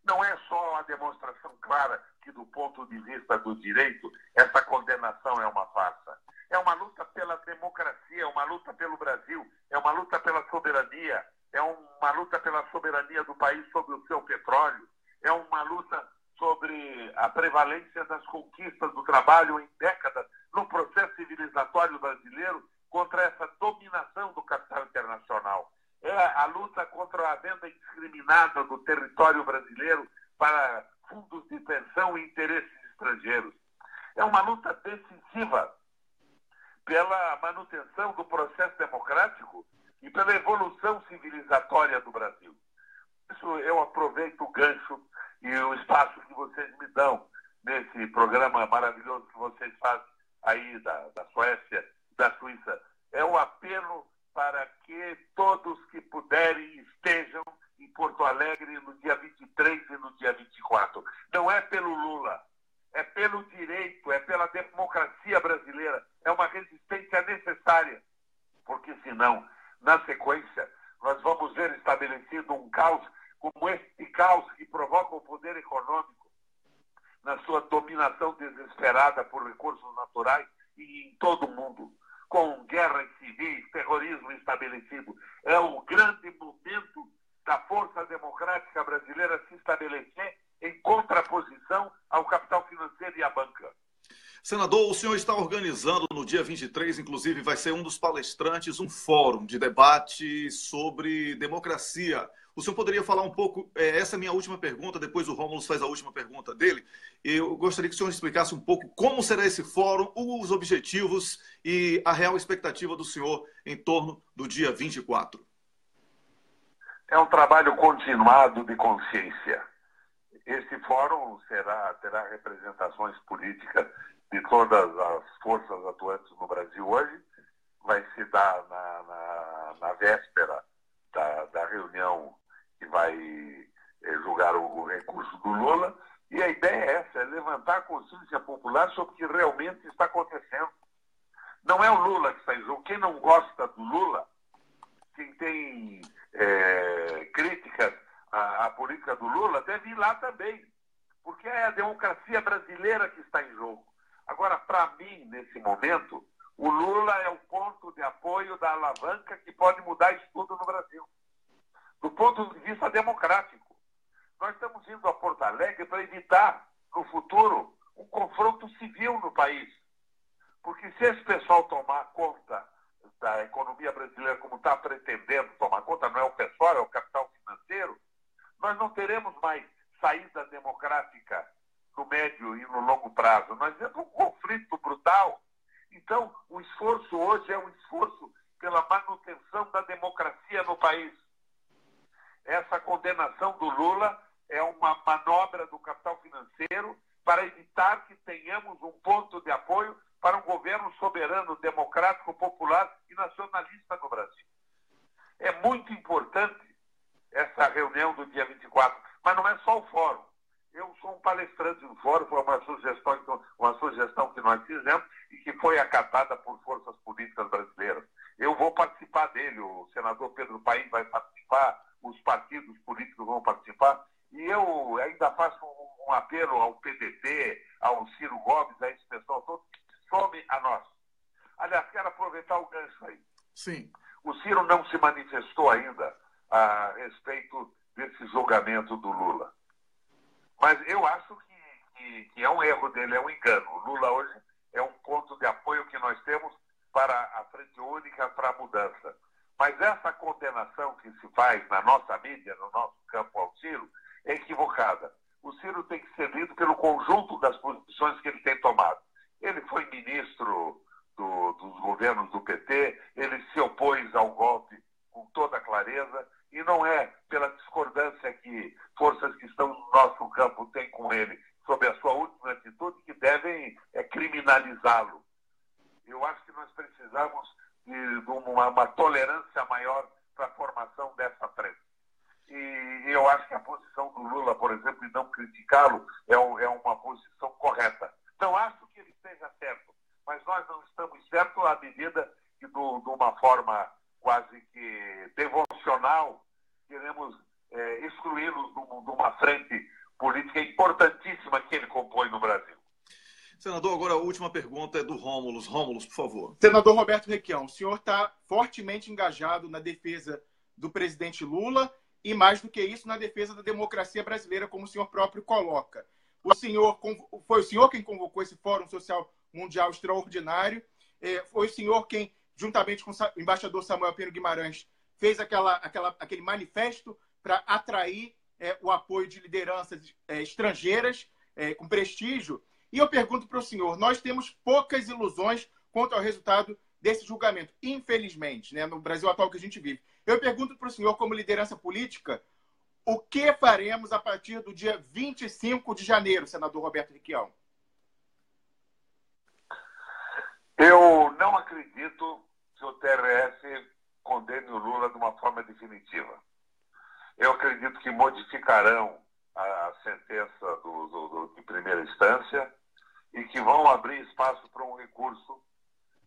não é só uma demonstração clara que, do ponto de vista do direito, essa condenação é uma farsa. É uma luta pela democracia, é uma luta pelo Brasil, é uma luta pela soberania, é uma luta pela soberania do país sobre o seu petróleo, é uma luta sobre a prevalência das conquistas do trabalho em décadas no processo civilizatório brasileiro contra essa dominação do capital internacional. É a luta contra a venda indiscriminada do território brasileiro para fundos de pensão e interesses estrangeiros. É uma luta decisiva pela manutenção do processo democrático e pela evolução civilizatória do Brasil. Isso eu aproveito o gancho e o espaço que vocês me dão nesse programa maravilhoso que vocês fazem aí da Suécia, da Suíça. É um apelo para que todos que puderem estejam em Porto Alegre no dia 23 e no dia 24. Não é pelo Lula, é pelo direito, é pela democracia brasileira. É uma resistência necessária, porque senão, na sequência, nós vamos ver estabelecido um caos como este caos que provoca o poder econômico na sua dominação desesperada por recursos naturais e em todo o mundo, com guerras civis, terrorismo estabelecido. É o grande momento da força democrática brasileira se estabelecer em contraposição ao capital financeiro e à banca. Senador, o senhor está organizando no dia 23, inclusive vai ser um dos palestrantes, um fórum de debate sobre democracia. O senhor poderia falar um pouco, essa é a minha última pergunta, depois o Rômulo faz a última pergunta dele. Eu gostaria que o senhor explicasse um pouco como será esse fórum, os objetivos e a real expectativa do senhor em torno do dia 24. É um trabalho continuado de consciência. Esse fórum terá representações políticas de todas as forças atuantes no Brasil hoje. Vai se dar na véspera da reunião que vai julgar o recurso do Lula. E a ideia é essa, é levantar a consciência popular sobre o que realmente está acontecendo. Não é o Lula que está em jogo. Quem não gosta do Lula, quem tem críticas à política do Lula, deve ir lá também. Porque é a democracia brasileira que está em jogo. Agora, para mim, nesse momento, o Lula é o ponto de apoio da alavanca que pode mudar isso tudo no Brasil. Do ponto de vista democrático. Nós estamos indo a Porto Alegre para evitar, no futuro, um confronto civil no país. Porque se esse pessoal tomar conta da economia brasileira como está pretendendo tomar conta, não é o pessoal, é o capital financeiro, nós não teremos mais saída democrática no médio e no longo prazo. Nós temos um conflito brutal. Então, o esforço hoje é um esforço pela manutenção da democracia no país. Essa condenação do Lula é uma manobra do capital financeiro para evitar que tenhamos um ponto de apoio para um governo soberano, democrático, popular e nacionalista no Brasil. É muito importante essa reunião do dia 24, mas não é só o fórum. Eu sou um palestrante do fórum, foi uma sugestão que nós fizemos e que foi acatada por forças políticas brasileiras. Eu vou participar dele, o senador Pedro Paim vai participar, os partidos políticos vão participar, e eu ainda faço um apelo ao PDT, ao Ciro Gomes, a esse pessoal todo, que se some a nós. Aliás, quero aproveitar o gancho aí. Sim. O Ciro não se manifestou ainda a respeito desse julgamento do Lula. Mas eu acho que é um erro dele, é um engano. O Lula hoje é um ponto de apoio que nós temos para a Frente Única para a Mudança. Mas essa condenação que se faz na nossa mídia, no nosso campo ao Ciro, é equivocada. O Ciro tem que ser lido pelo conjunto das posições que ele tem tomado. Ele foi ministro dos governos do PT, ele se opôs ao golpe com toda clareza, e não é pela discordância que forças que estão no nosso campo têm com ele sobre a sua última atitude que devem criminalizá-lo. Eu acho que nós precisamos de uma tolerância maior para a formação dessa frente. E eu acho que a posição do Lula, por exemplo, em não criticá-lo, é uma posição correta. Não acho que ele esteja certo, mas nós não estamos certos à medida que, de uma forma quase que devocional, queremos excluí-lo de uma frente política importantíssima que ele compõe no Brasil. Senador, agora a última pergunta é do Rômulus. Rômulus, por favor. Senador Roberto Requião, o senhor está fortemente engajado na defesa do presidente Lula e, mais do que isso, na defesa da democracia brasileira, como o senhor próprio coloca. Foi o senhor quem convocou esse Fórum Social Mundial Extraordinário, foi o senhor quem, juntamente com o embaixador Samuel Pinheiro Guimarães, fez aquele manifesto para atrair o apoio de lideranças estrangeiras com prestígio. E eu pergunto para o senhor, nós temos poucas ilusões quanto ao resultado desse julgamento, infelizmente, né, no Brasil atual que a gente vive. Eu pergunto para o senhor, como liderança política, o que faremos a partir do dia 25 de janeiro, senador Roberto Requião? Eu não acredito que o TRS condene o Lula de uma forma definitiva. Eu acredito que modificarão a sentença de primeira instância e que vão abrir espaço para um recurso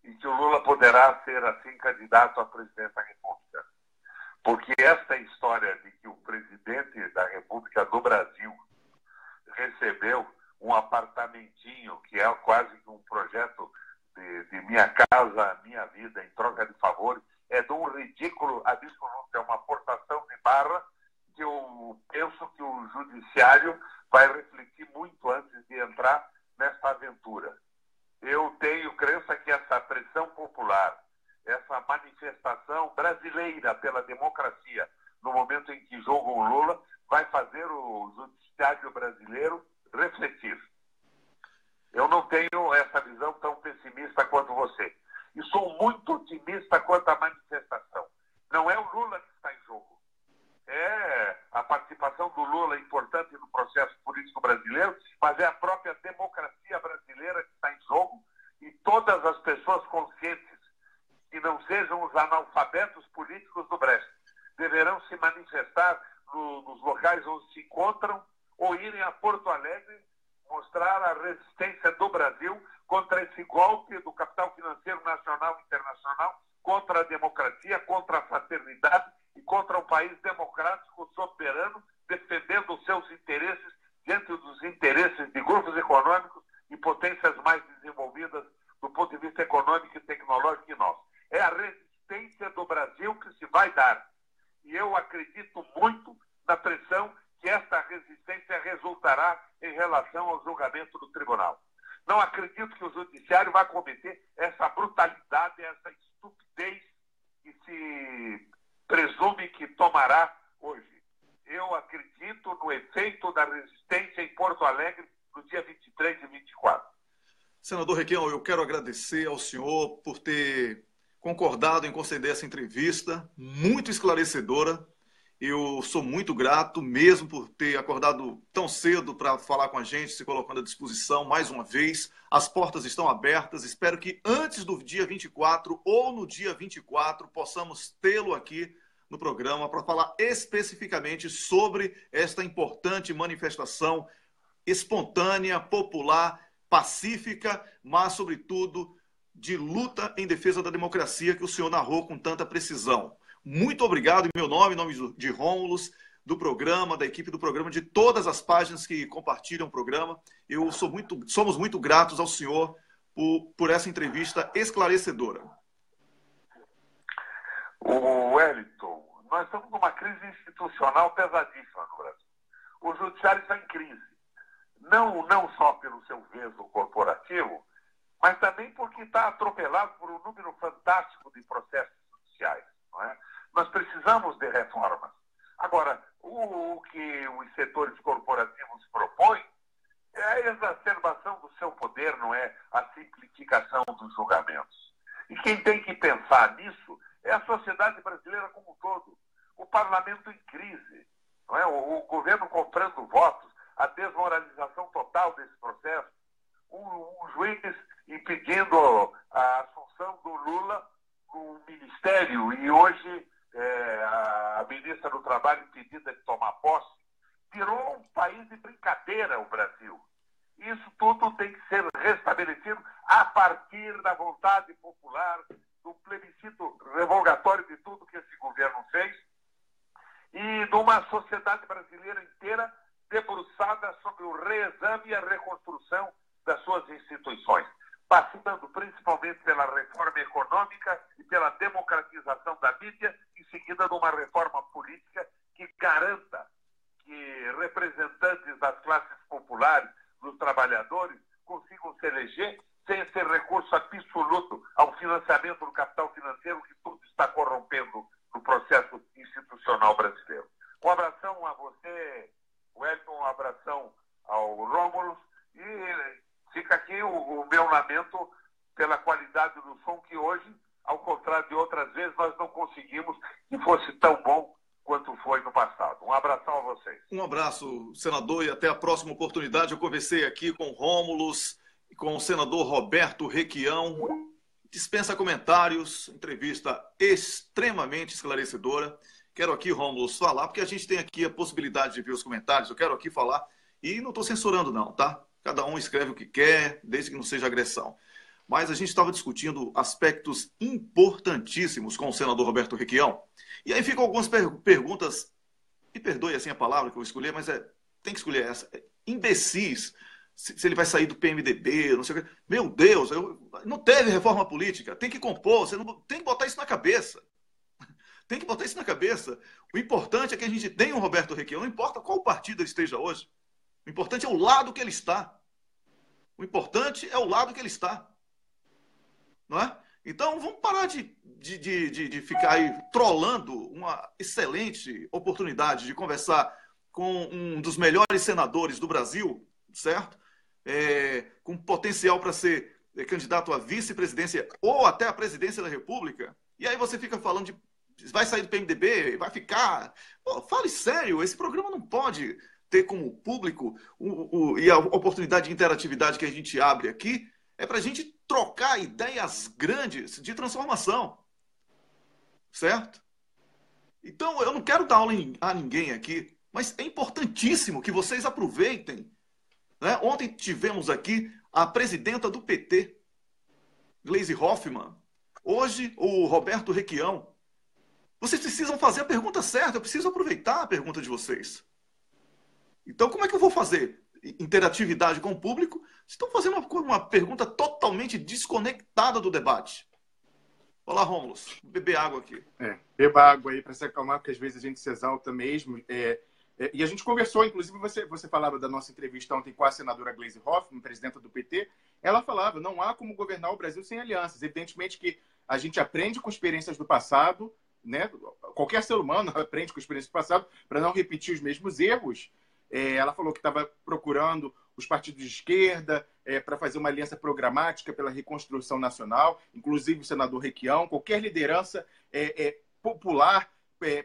e que o Lula poderá ser, assim, candidato a presidente da República. Porque esta história de que o presidente da República do Brasil recebeu um apartamentinho, que é quase um projeto de minha casa, minha vida, em troca de favores, é de um ridículo absoluto, é uma forçação de barra que eu penso que o judiciário vai refletir muito antes de entrar nessa aventura. Eu tenho crença que essa pressão popular, essa manifestação brasileira pela democracia, no momento em que joga o Lula, vai fazer o judiciário brasileiro refletir. Eu não tenho essa visão tão pessimista quanto você. E sou muito otimista quanto à manifestação. Não é o Lula que está em jogo. É a participação do Lula importante no processo político brasileiro, mas é a própria democracia brasileira que está em jogo, e todas as pessoas conscientes que não sejam os analfabetos políticos do Brest deverão se manifestar nos locais onde se encontram ou irem a Porto Alegre mostrar a resistência do Brasil contra esse golpe do capital financeiro nacional e internacional, contra a democracia, contra a fraternidade e contra um país democrático, soberano, defendendo os seus interesses diante dos interesses de grupos econômicos e potências mais desenvolvidas do ponto de vista econômico e tecnológico que nós. É a resistência do Brasil que se vai dar. E eu acredito muito na pressão que esta resistência resultará em relação ao julgamento do tribunal. Não acredito que o judiciário vai cometer essa brutalidade, essa estupidez que se presume que tomará hoje. Eu acredito no efeito da resistência em Porto Alegre no dia 23 e 24. Senador Requião, eu quero agradecer ao senhor por ter concordado em conceder essa entrevista, muito esclarecedora. Eu sou muito grato mesmo por ter acordado tão cedo para falar com a gente, se colocando à disposição mais uma vez. As portas estão abertas. Espero que antes do dia 24 ou no dia 24 possamos tê-lo aqui no programa para falar especificamente sobre esta importante manifestação espontânea, popular, pacífica, mas, sobretudo, de luta em defesa da democracia que o senhor narrou com tanta precisão. Muito obrigado em meu nome, em nome de Rômulus, do programa, da equipe do programa, de todas as páginas que compartilham o programa. Somos muito gratos ao senhor por essa entrevista esclarecedora. O Wellington, nós estamos numa crise institucional pesadíssima no Brasil. O judiciário está em crise. Não só pelo seu veso corporativo, mas também porque está atropelado por um número fantástico de processos judiciais. Não é? Nós precisamos de reformas. Agora, o que os setores corporativos propõem é a exacerbação do seu poder, não é a simplificação dos julgamentos. E quem tem que pensar nisso é a sociedade brasileira como um todo. O parlamento em crise, não é? O governo comprando votos, a desmoralização total desse processo, um juiz impedindo a assunção do Lula no ministério e hoje a ministra do Trabalho impedida de tomar posse, virou um país de brincadeira o Brasil. Isso tudo tem que ser restabelecido a partir da vontade popular, do plebiscito revogatório de tudo que esse governo fez e de uma sociedade brasileira inteira debruçada sobre o reexame e a reconstrução das suas instituições, passando principalmente pela reforma econômica e pela democratização da mídia, em seguida de uma reforma política que garanta que representantes das classes populares, dos trabalhadores, consigam se eleger sem esse recurso absoluto ao financiamento do capital financeiro que tudo está corrompendo no processo institucional brasileiro. Um abração a você, Wellington, um abração ao Rômulo e fica aqui o meu lamento pela qualidade do som que hoje, ao contrário de outras vezes, nós não conseguimos que fosse tão bom quanto foi no passado. Um abração a vocês. Um abraço, senador, e até a próxima oportunidade. Eu conversei aqui com o Rômulo, com o senador Roberto Requião. Dispensa comentários, entrevista extremamente esclarecedora. Quero aqui, Rômulo, falar, porque a gente tem aqui a possibilidade de ver os comentários. Eu quero aqui falar, e não estou censurando não, tá? Cada um escreve o que quer, desde que não seja agressão. Mas a gente estava discutindo aspectos importantíssimos com o senador Roberto Requião. E aí ficam algumas perguntas, e perdoe assim a palavra que eu vou escolher, mas tem que escolher essa. Imbecis, se ele vai sair do PMDB, não sei o quê. Meu Deus, não teve reforma política, tem que compor, você não, tem que botar isso na cabeça. Tem que botar isso na cabeça. O importante é que a gente tenha um Roberto Requião, não importa qual partido ele esteja hoje. O importante é o lado que ele está. O importante é o lado que ele está. Não é? Então, vamos parar de ficar aí trolando uma excelente oportunidade de conversar com um dos melhores senadores do Brasil, certo? Com potencial para ser candidato à vice-presidência ou até à presidência da República. E aí você fica falando de vai sair do PMDB, vai ficar... Pô, fale sério, esse programa não pode ter como público e a oportunidade de interatividade que a gente abre aqui é para a gente trocar ideias grandes de transformação. Certo? Então, eu não quero dar aula a ninguém aqui, mas é importantíssimo que vocês aproveitem. Né? Ontem tivemos aqui a presidenta do PT, Gleisi Hoffmann. Hoje, o Roberto Requião. Vocês precisam fazer a pergunta certa, eu preciso aproveitar a pergunta de vocês. Então, como é que eu vou fazer interatividade com o público? Vocês estão fazendo uma pergunta totalmente desconectada do debate. Olá, Rômulo, beber água aqui. Beba água aí para se acalmar, porque às vezes a gente se exalta mesmo. E a gente conversou, inclusive você falava da nossa entrevista ontem com a senadora Gleisi Hoffmann, presidenta do PT. Ela falava, não há como governar o Brasil sem alianças. Evidentemente que a gente aprende com experiências do passado, né? Qualquer ser humano aprende com experiências do passado para não repetir os mesmos erros. Ela falou que estava procurando os partidos de esquerda para fazer uma aliança programática pela reconstrução nacional, inclusive o senador Requião, qualquer liderança popular,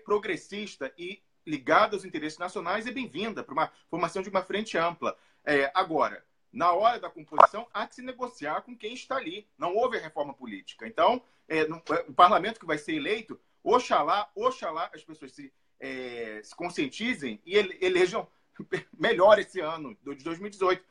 progressista e ligada aos interesses nacionais é bem-vinda para uma formação de uma frente ampla. Agora, na hora da composição, há que se negociar com quem está ali. Não houve a reforma política. Então, o parlamento que vai ser eleito, oxalá as pessoas se conscientizem e elejam melhor esse ano, de 2018.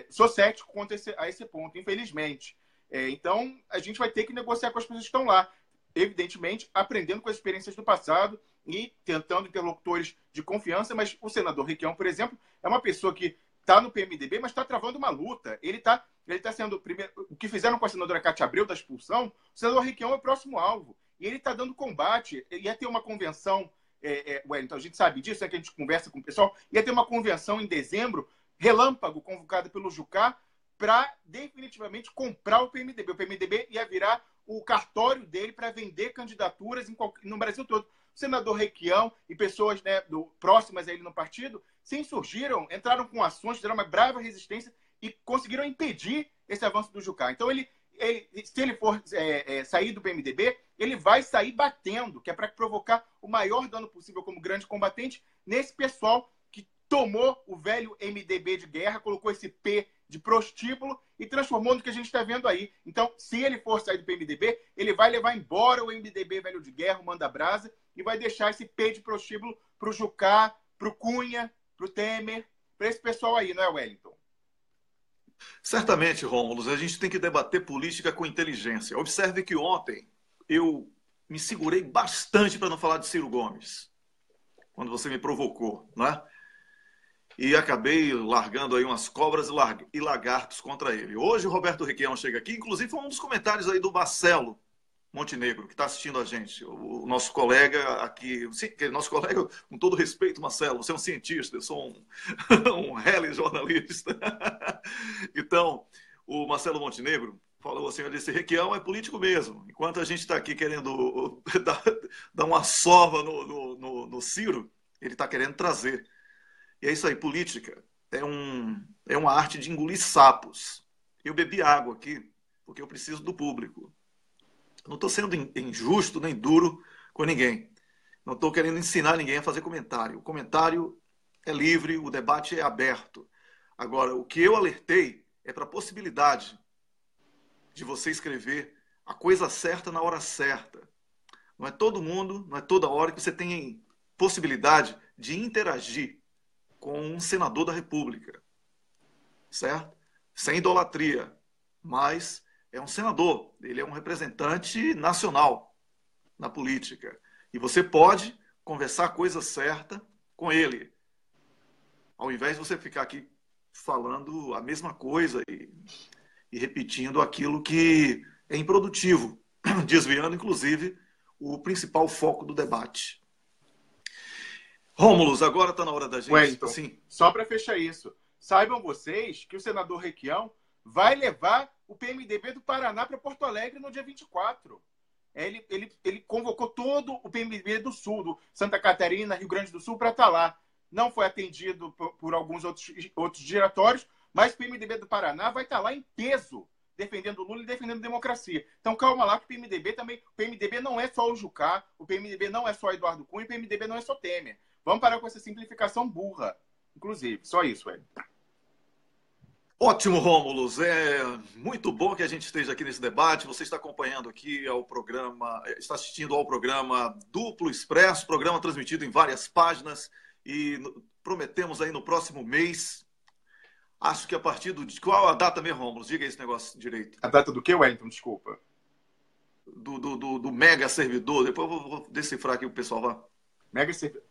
Sou cético quanto a esse ponto, infelizmente. Então, a gente vai ter que negociar com as pessoas que estão lá. Evidentemente, aprendendo com as experiências do passado e tentando interlocutores de confiança, mas o senador Requião, por exemplo, é uma pessoa que está no PMDB, mas está travando uma luta. Ele está sendo... Primeiro, o que fizeram com a senadora Cátia Abreu da expulsão, o senador Requião é o próximo alvo. E ele está dando combate. Ia ter uma convenção... Então, a gente sabe disso, que a gente conversa com o pessoal. Ia ter uma convenção em dezembro, relâmpago, convocada pelo Jucá, para definitivamente comprar o PMDB. O PMDB ia virar o cartório dele para vender candidaturas no Brasil todo. O senador Requião e pessoas, né, próximas a ele no partido se insurgiram, entraram com ações, fizeram uma brava resistência e conseguiram impedir esse avanço do Jucá. Então, se ele for sair do PMDB, ele vai sair batendo, que é para provocar o maior dano possível como grande combatente nesse pessoal que tomou o velho MDB de guerra, colocou esse P de prostíbulo e transformou no que a gente está vendo aí. Então, se ele for sair do PMDB, ele vai levar embora o MDB velho de guerra, o Manda Brasa, e vai deixar esse P de prostíbulo para o Jucá, para o Cunha, para o Temer, para esse pessoal aí, não é, Wellington? Certamente, Rômulo, a gente tem que debater política com inteligência. Observe que ontem eu me segurei bastante para não falar de Ciro Gomes, quando você me provocou, não é? E acabei largando aí umas cobras e lagartos contra ele. Hoje o Roberto Requião chega aqui, inclusive foi um dos comentários aí do Marcelo Montenegro, que está assistindo a gente, o nosso colega aqui, nosso colega, com todo respeito, Marcelo, você é um cientista, eu sou um rele jornalista. Então, o Marcelo Montenegro falou assim, ele disse, Requião é político mesmo, enquanto a gente está aqui querendo dar uma sova no Ciro, ele está querendo trazer. E é isso aí, política é uma arte de engolir sapos. Eu bebi água aqui, porque eu preciso do público. Não estou sendo injusto nem duro com ninguém. Não estou querendo ensinar ninguém a fazer comentário. O comentário é livre, o debate é aberto. Agora, o que eu alertei é para a possibilidade de você escrever a coisa certa na hora certa. Não é todo mundo, não é toda hora que você tem possibilidade de interagir com um senador da República. Certo? Sem idolatria. Mas é um senador, ele é um representante nacional na política. E você pode conversar a coisa certa com ele, ao invés de você ficar aqui falando a mesma coisa e repetindo aquilo que é improdutivo, desviando, inclusive, o principal foco do debate. Rômulo, agora está na hora da gente... Wellington, só para fechar isso, saibam vocês que o senador Requião vai levar o PMDB do Paraná para Porto Alegre no dia 24. Ele convocou todo o PMDB do Sul, do Santa Catarina, Rio Grande do Sul, para estar lá. Não foi atendido por alguns outros diretórios, mas o PMDB do Paraná vai estar lá em peso, defendendo o Lula e defendendo a democracia. Então, calma lá, que o PMDB não é só o Jucá, o PMDB não é só Eduardo Cunha, o PMDB não é só Temer. Vamos parar com essa simplificação burra, inclusive. Só isso, velho. Ótimo, Rômulo. É muito bom que a gente esteja aqui nesse debate. Você está acompanhando aqui ao programa, está assistindo ao programa Duplo Expresso, programa transmitido em várias páginas. E prometemos aí no próximo mês, acho que a partir do... Qual a data mesmo, Rômulo? Diga esse negócio direito. A data do que, Wellington? Desculpa. Do mega servidor. Depois eu vou decifrar aqui o pessoal lá. Mega servidor.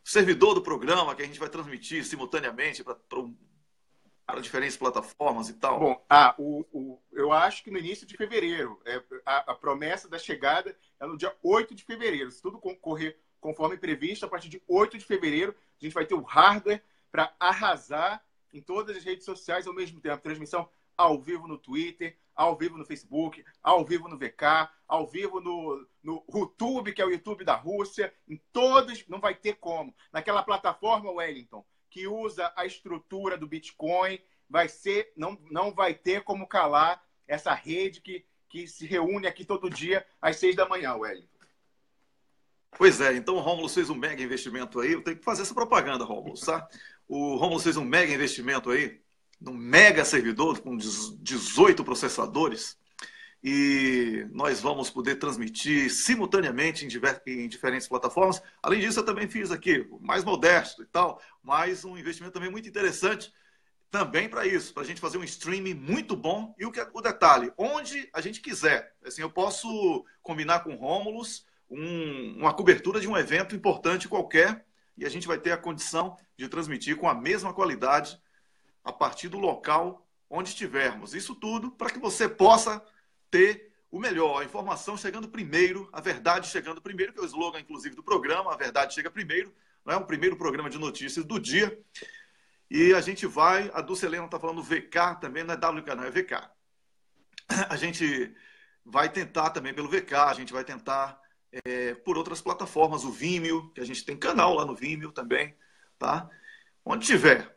Servidor do programa que a gente vai transmitir simultaneamente para diferentes plataformas e tal. Bom, eu acho que no início de fevereiro. A promessa da chegada é no dia 8 de fevereiro. Se tudo correr conforme previsto, a partir de 8 de fevereiro, a gente vai ter o hardware para arrasar em todas as redes sociais ao mesmo tempo. Transmissão ao vivo no Twitter, ao vivo no Facebook, ao vivo no VK, ao vivo no YouTube, que é o YouTube da Rússia, em todas, não vai ter como. Naquela plataforma, Wellington, que usa a estrutura do Bitcoin, não vai ter como calar essa rede que se reúne aqui todo dia às 6 da manhã, Wellington. Pois é, então o Rômulo fez um mega investimento aí, eu tenho que fazer essa propaganda, Rômulo, tá? O Rômulo fez um mega investimento aí, num mega servidor com 18 processadores, e nós vamos poder transmitir simultaneamente em diferentes plataformas. Além disso, eu também fiz aqui, mais modesto e tal, mas um investimento também muito interessante também para isso, para a gente fazer um streaming muito bom. E o detalhe, onde a gente quiser. Assim, eu posso combinar com o Rômulus uma cobertura de um evento importante qualquer, e a gente vai ter a condição de transmitir com a mesma qualidade a partir do local onde estivermos. Isso tudo para que você possa ter o melhor, a informação chegando primeiro, a verdade chegando primeiro, que é o slogan, inclusive, do programa, a verdade chega primeiro, não é? O primeiro programa de notícias do dia. E a gente vai, a Dulce Helena está falando VK também, não é WK, não, é VK. A gente vai tentar também pelo VK, a gente vai tentar por outras plataformas, o Vimeo, que a gente tem canal lá no Vimeo também, tá? Onde tiver,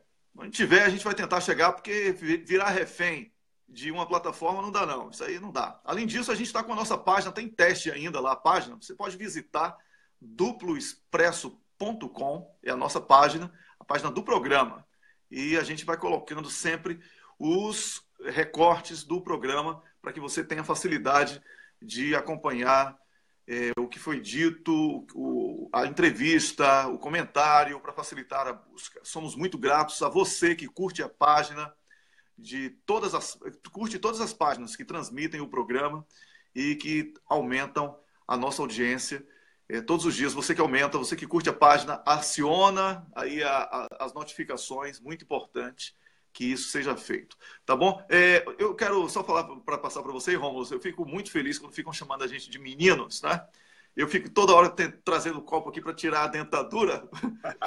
a gente vai tentar chegar, porque virar refém de uma plataforma não dá não, isso aí não dá. Além disso, a gente está com a nossa página, tem teste ainda lá, a página, você pode visitar duploexpresso.com, é a nossa página, a página do programa, e a gente vai colocando sempre os recortes do programa para que você tenha facilidade de acompanhar o que foi dito, a entrevista, o comentário, para facilitar a busca. Somos muito gratos a você que curte a página, curte todas as páginas que transmitem o programa e que aumentam a nossa audiência. Todos os dias, você que aumenta, você que curte a página, aciona aí as notificações, muito importante que isso seja feito, tá bom? Eu quero só falar para passar para você, Rômulo, eu fico muito feliz quando ficam chamando a gente de meninos, né? Eu fico toda hora trazendo o copo aqui para tirar a dentadura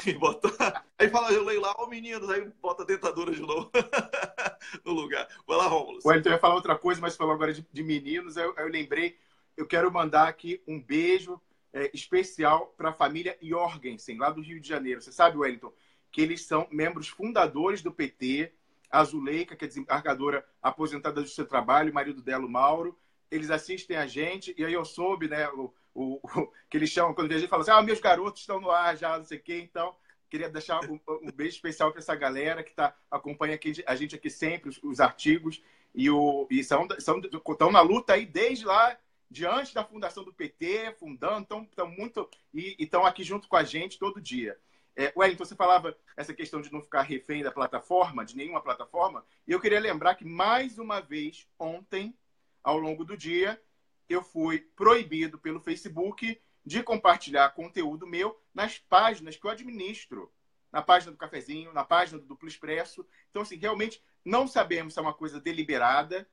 e botar. Aí fala, eu leio lá, meninos, aí bota a dentadura de novo no lugar. Vai lá, Rômulo. O Wellington ia falar outra coisa, mas falou agora de meninos, eu lembrei, eu quero mandar aqui um beijo especial para a família Jorgensen, lá do Rio de Janeiro. Você sabe, Wellington, que eles são membros fundadores do PT, a Zuleika, que é desembargadora aposentada do seu trabalho, o marido dela, o Mauro, eles assistem a gente, e aí eu soube, né, que eles chamam, quando a gente fala assim, meus garotos estão no ar já, não sei o quê, então queria deixar um beijo especial para essa galera que acompanha a gente aqui sempre, os artigos, e estão na luta aí desde lá, diante da fundação do PT, fundando, e estão aqui junto com a gente todo dia. Wellington, você falava essa questão de não ficar refém da plataforma, de nenhuma plataforma, e eu queria lembrar que, mais uma vez, ontem, ao longo do dia, eu fui proibido pelo Facebook de compartilhar conteúdo meu nas páginas que eu administro, na página do Cafezinho, na página do Duplo Expresso. Então, assim, realmente não sabemos se é uma coisa deliberada,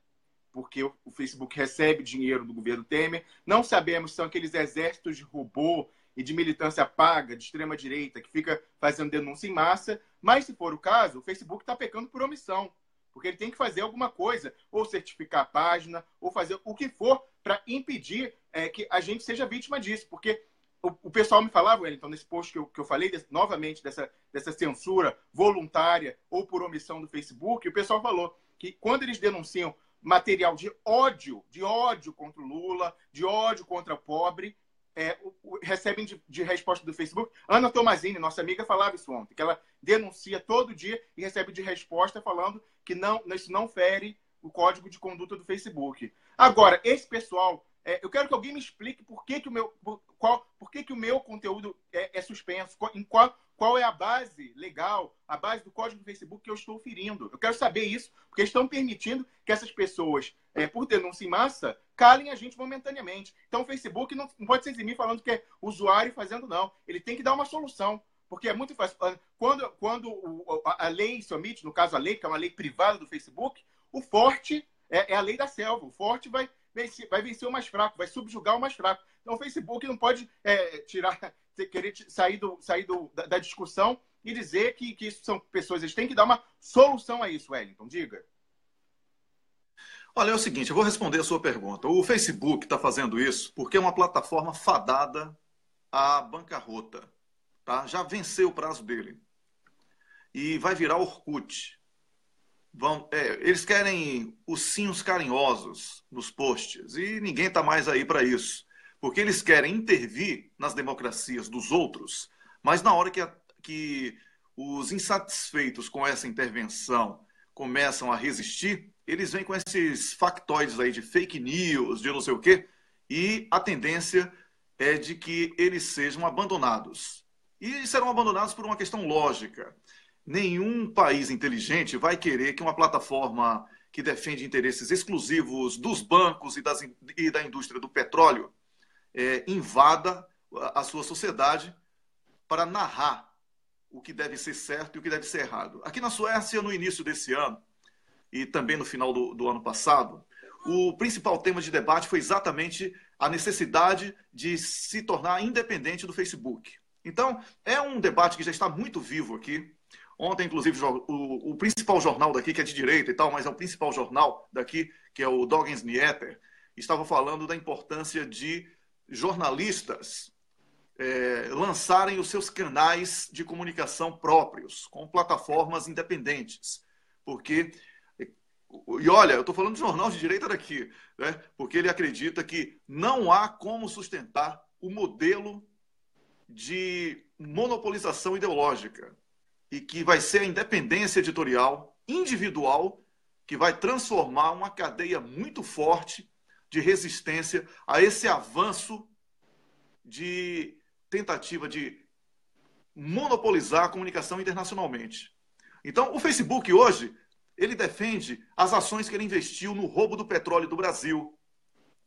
porque o Facebook recebe dinheiro do governo Temer, não sabemos se são aqueles exércitos de robô e de militância paga, de extrema-direita, que fica fazendo denúncia em massa, mas, se for o caso, o Facebook está pecando por omissão, porque ele tem que fazer alguma coisa, ou certificar a página, ou fazer o que for para impedir que a gente seja vítima disso, porque o pessoal me falava, Wellington, nesse post que eu falei, novamente, dessa censura voluntária ou por omissão do Facebook, o pessoal falou que quando eles denunciam material de ódio contra o Lula, de ódio contra o pobre, recebem de resposta do Facebook. Ana Tomazini, nossa amiga, falava isso ontem, que ela denuncia todo dia e recebe de resposta falando que isso não fere o código de conduta do Facebook. Agora, esse pessoal, eu quero que alguém me explique por que o meu conteúdo é suspenso, qual é a base legal, a base do código do Facebook que eu estou ferindo. Eu quero saber isso, porque estão permitindo que essas pessoas, por denúncia em massa, calem a gente momentaneamente. Então, o Facebook não pode se eximir falando que é usuário fazendo, não. Ele tem que dar uma solução, porque é muito fácil. Quando a lei se omite, no caso a lei, que é uma lei privada do Facebook, o forte é a lei da selva. O forte vai vencer o mais fraco, vai subjugar o mais fraco. Então, o Facebook não pode querer sair da discussão e dizer que isso são pessoas, eles têm que dar uma solução a isso, Wellington, diga. Olha, é o seguinte, eu vou responder a sua pergunta. O Facebook está fazendo isso porque é uma plataforma fadada à bancarrota. Tá? Já venceu o prazo dele. E vai virar Orkut. Eles querem ursinhos carinhosos nos posts. E ninguém está mais aí para isso. Porque eles querem intervir nas democracias dos outros, mas na hora que os insatisfeitos com essa intervenção começam a resistir, eles vêm com esses factoides aí de fake news, de não sei o quê, e a tendência é de que eles sejam abandonados. E serão abandonados por uma questão lógica. Nenhum país inteligente vai querer que uma plataforma que defende interesses exclusivos dos bancos e da indústria do petróleo invada a sua sociedade para narrar o que deve ser certo e o que deve ser errado. Aqui na Suécia, no início desse ano, e também no final do ano passado, o principal tema de debate foi exatamente a necessidade de se tornar independente do Facebook. Então, é um debate que já está muito vivo aqui. Ontem, inclusive, o principal jornal daqui, que é de direita e tal, mas é o principal jornal daqui, que é o Dagens Nyheter, estava falando da importância de jornalistas lançarem os seus canais de comunicação próprios, com plataformas independentes. Porque, e olha, eu estou falando de jornal de direita daqui, né? Porque ele acredita que não há como sustentar o modelo de monopolização ideológica e que vai ser a independência editorial individual que vai transformar uma cadeia muito forte de resistência a esse avanço de tentativa de monopolizar a comunicação internacionalmente. Então, o Facebook hoje, ele defende as ações que ele investiu no roubo do petróleo do Brasil,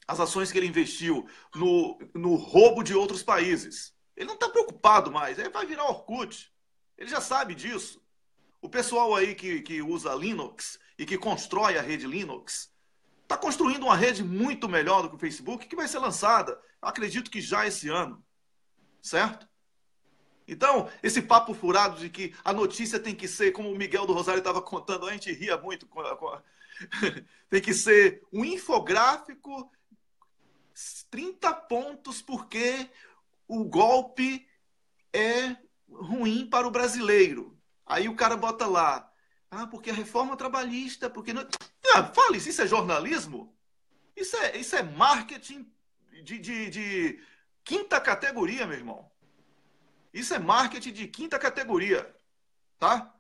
as ações que ele investiu no roubo de outros países. Ele não está preocupado mais, ele vai virar Orkut. Ele já sabe disso. O pessoal aí que usa Linux e que constrói a rede Linux está construindo uma rede muito melhor do que o Facebook, que vai ser lançada, acredito que já esse ano. Certo? Então, esse papo furado de que a notícia tem que ser, como o Miguel do Rosário estava contando, a gente ria muito, tem que ser um infográfico, 30 pontos porque o golpe é ruim para o brasileiro. Aí o cara bota lá, porque a reforma trabalhista, porque não... fala isso é jornalismo? Isso é marketing de quinta categoria, meu irmão. Isso é marketing de quinta categoria, tá?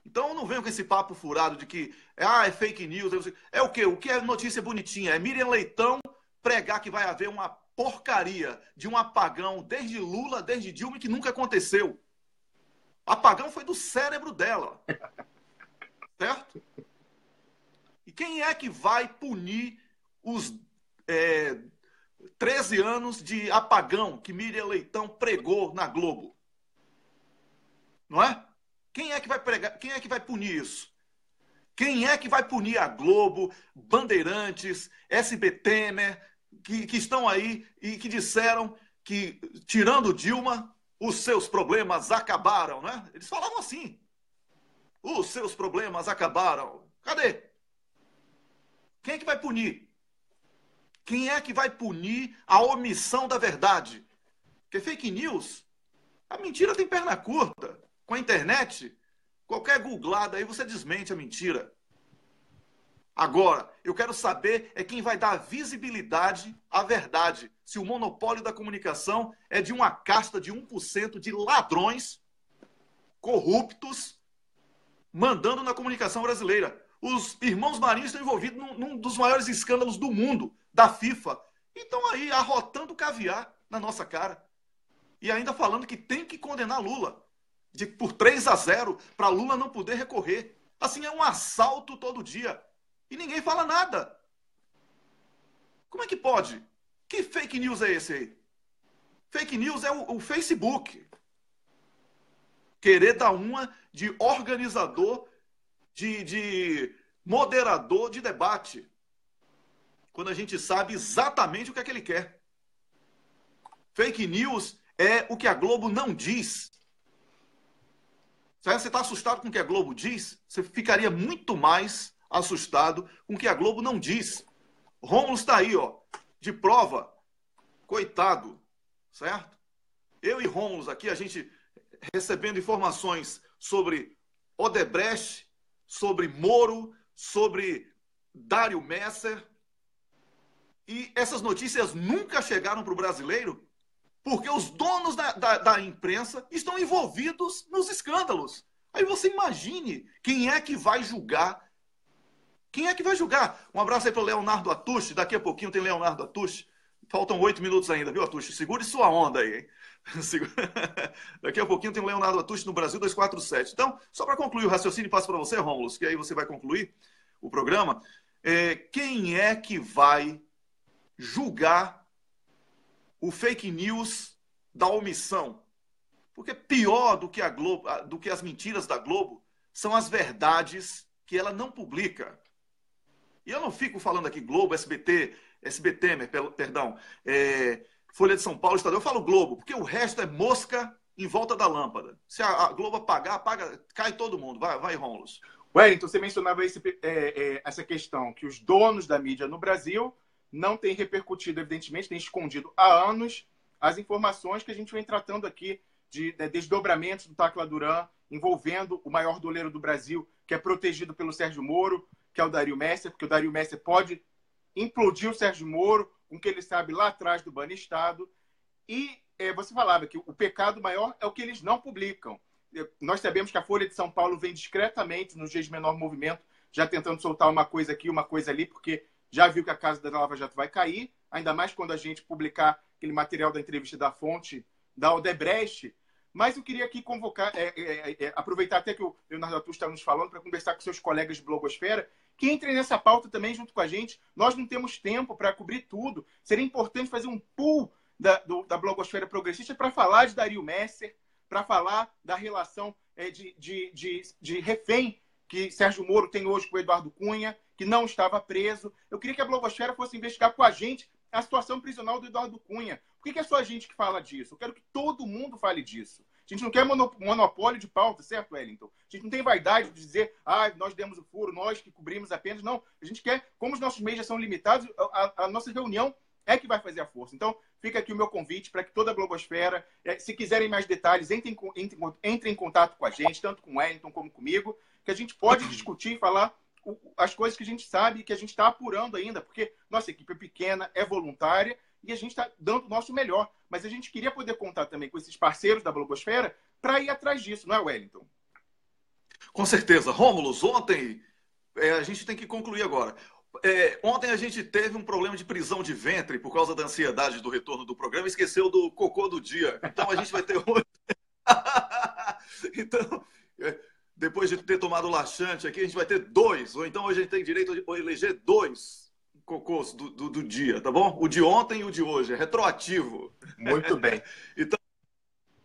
Então eu não venho com esse papo furado de que é fake news. É o quê? O que é notícia bonitinha? É Miriam Leitão pregar que vai haver uma porcaria de um apagão desde Lula, desde Dilma, que nunca aconteceu. Apagão foi do cérebro dela. Certo? E quem é que vai punir os 13 anos de apagão que Miriam Leitão pregou na Globo? Não é? Quem é que vai pregar? Quem é que vai punir isso? Quem é que vai punir a Globo, Bandeirantes, SBT, que estão aí e que disseram que, tirando Dilma, os seus problemas acabaram, né? Eles falavam assim. Os seus problemas acabaram. Cadê? Quem é que vai punir? Quem é que vai punir a omissão da verdade? Porque fake news, a mentira tem perna curta. Com a internet, qualquer googlada aí você desmente a mentira. Agora, eu quero saber quem vai dar visibilidade à verdade. Se o monopólio da comunicação é de uma casta de 1% de ladrões, corruptos, mandando na comunicação brasileira. Os irmãos Marinho estão envolvidos num dos maiores escândalos do mundo, da FIFA. E estão aí arrotando caviar na nossa cara. E ainda falando que tem que condenar Lula. Por 3-0, para Lula não poder recorrer. Assim, é um assalto todo dia. E ninguém fala nada. Como é que pode? Que fake news é esse aí? Fake news é o Facebook. Querer dar uma de organizador, de moderador de debate. Quando a gente sabe exatamente o que é que ele quer. Fake news é o que a Globo não diz. Você está assustado com o que a Globo diz? Você ficaria muito mais assustado com o que a Globo não diz. Rômulo está aí, ó, de prova. Coitado, certo? Eu e Rômulo aqui, a gente recebendo informações sobre Odebrecht, sobre Moro, sobre Dário Messer. E essas notícias nunca chegaram para o brasileiro porque os donos da imprensa estão envolvidos nos escândalos. Aí você imagine quem é que vai julgar. Quem é que vai julgar? Um abraço aí para o Leonardo Atushi. Daqui a pouquinho tem Leonardo Atushi. Faltam 8 minutos ainda, viu, Atushi? Segure sua onda aí, hein? Daqui a pouquinho tem o Leonardo Atushi no Brasil 247. Então, só para concluir o raciocínio, passo para você, Rômulo, que aí você vai concluir o programa. Quem é que vai julgar o fake news da omissão? Porque pior do que a Globo, do que as mentiras da Globo, são as verdades que ela não publica. E eu não fico falando aqui Globo, SBT, perdão, Folha de São Paulo, Estadão. Eu falo Globo, porque o resto é mosca em volta da lâmpada. Se a Globo apagar, cai todo mundo. Vai, Rômulo. Wellington, você mencionava essa questão, que os donos da mídia no Brasil não têm repercutido, evidentemente, têm escondido há anos as informações que a gente vem tratando aqui de desdobramentos do Tacla Duran, envolvendo o maior doleiro do Brasil, que é protegido pelo Sérgio Moro, que é o Dario Messer, porque o Dario Messer pode implodir o Sérgio Moro, com o que ele sabe lá atrás do Banestado. E você falava que o pecado maior é o que eles não publicam. Nós sabemos que a Folha de São Paulo vem discretamente, nos dias de menor movimento, já tentando soltar uma coisa aqui, uma coisa ali, porque já viu que a casa da Lava Jato vai cair, ainda mais quando a gente publicar aquele material da entrevista da fonte da Odebrecht. Mas eu queria aqui convocar, aproveitar até que o Leonardo Atu está nos falando, para conversar com seus colegas de blogosfera, que entrem nessa pauta também junto com a gente. Nós não temos tempo para cobrir tudo. Seria importante fazer um pool da blogosfera progressista para falar de Dario Messer, para falar da relação de refém que Sérgio Moro tem hoje com o Eduardo Cunha, que não estava preso. Eu queria que a blogosfera fosse investigar com a gente a situação prisional do Eduardo Cunha. Por que é só a gente que fala disso? Eu quero que todo mundo fale disso. A gente não quer monopólio de pauta, certo, Wellington? A gente não tem vaidade de dizer, nós demos o furo, nós que cobrimos apenas. Não, a gente quer, como os nossos meios já são limitados, a nossa reunião é que vai fazer a força. Então, fica aqui o meu convite para que toda a blogosfera, se quiserem mais detalhes, entrem em contato com a gente, tanto com o Wellington como comigo, que a gente pode discutir e falar as coisas que a gente sabe e que a gente está apurando ainda, porque nossa equipe é pequena, é voluntária e a gente está dando o nosso melhor. Mas a gente queria poder contar também com esses parceiros da blogosfera para ir atrás disso, não é, Wellington? Com certeza. Rômulo, ontem, a gente tem que concluir agora. Ontem a gente teve um problema de prisão de ventre por causa da ansiedade do retorno do programa e esqueceu do cocô do dia. Então a gente vai ter hoje. Então, depois de ter tomado o laxante aqui, a gente vai ter 2. Ou então hoje a gente tem direito de eleger 2 cocôs do dia, tá bom? O de ontem e o de hoje. É retroativo. Muito bem. Então,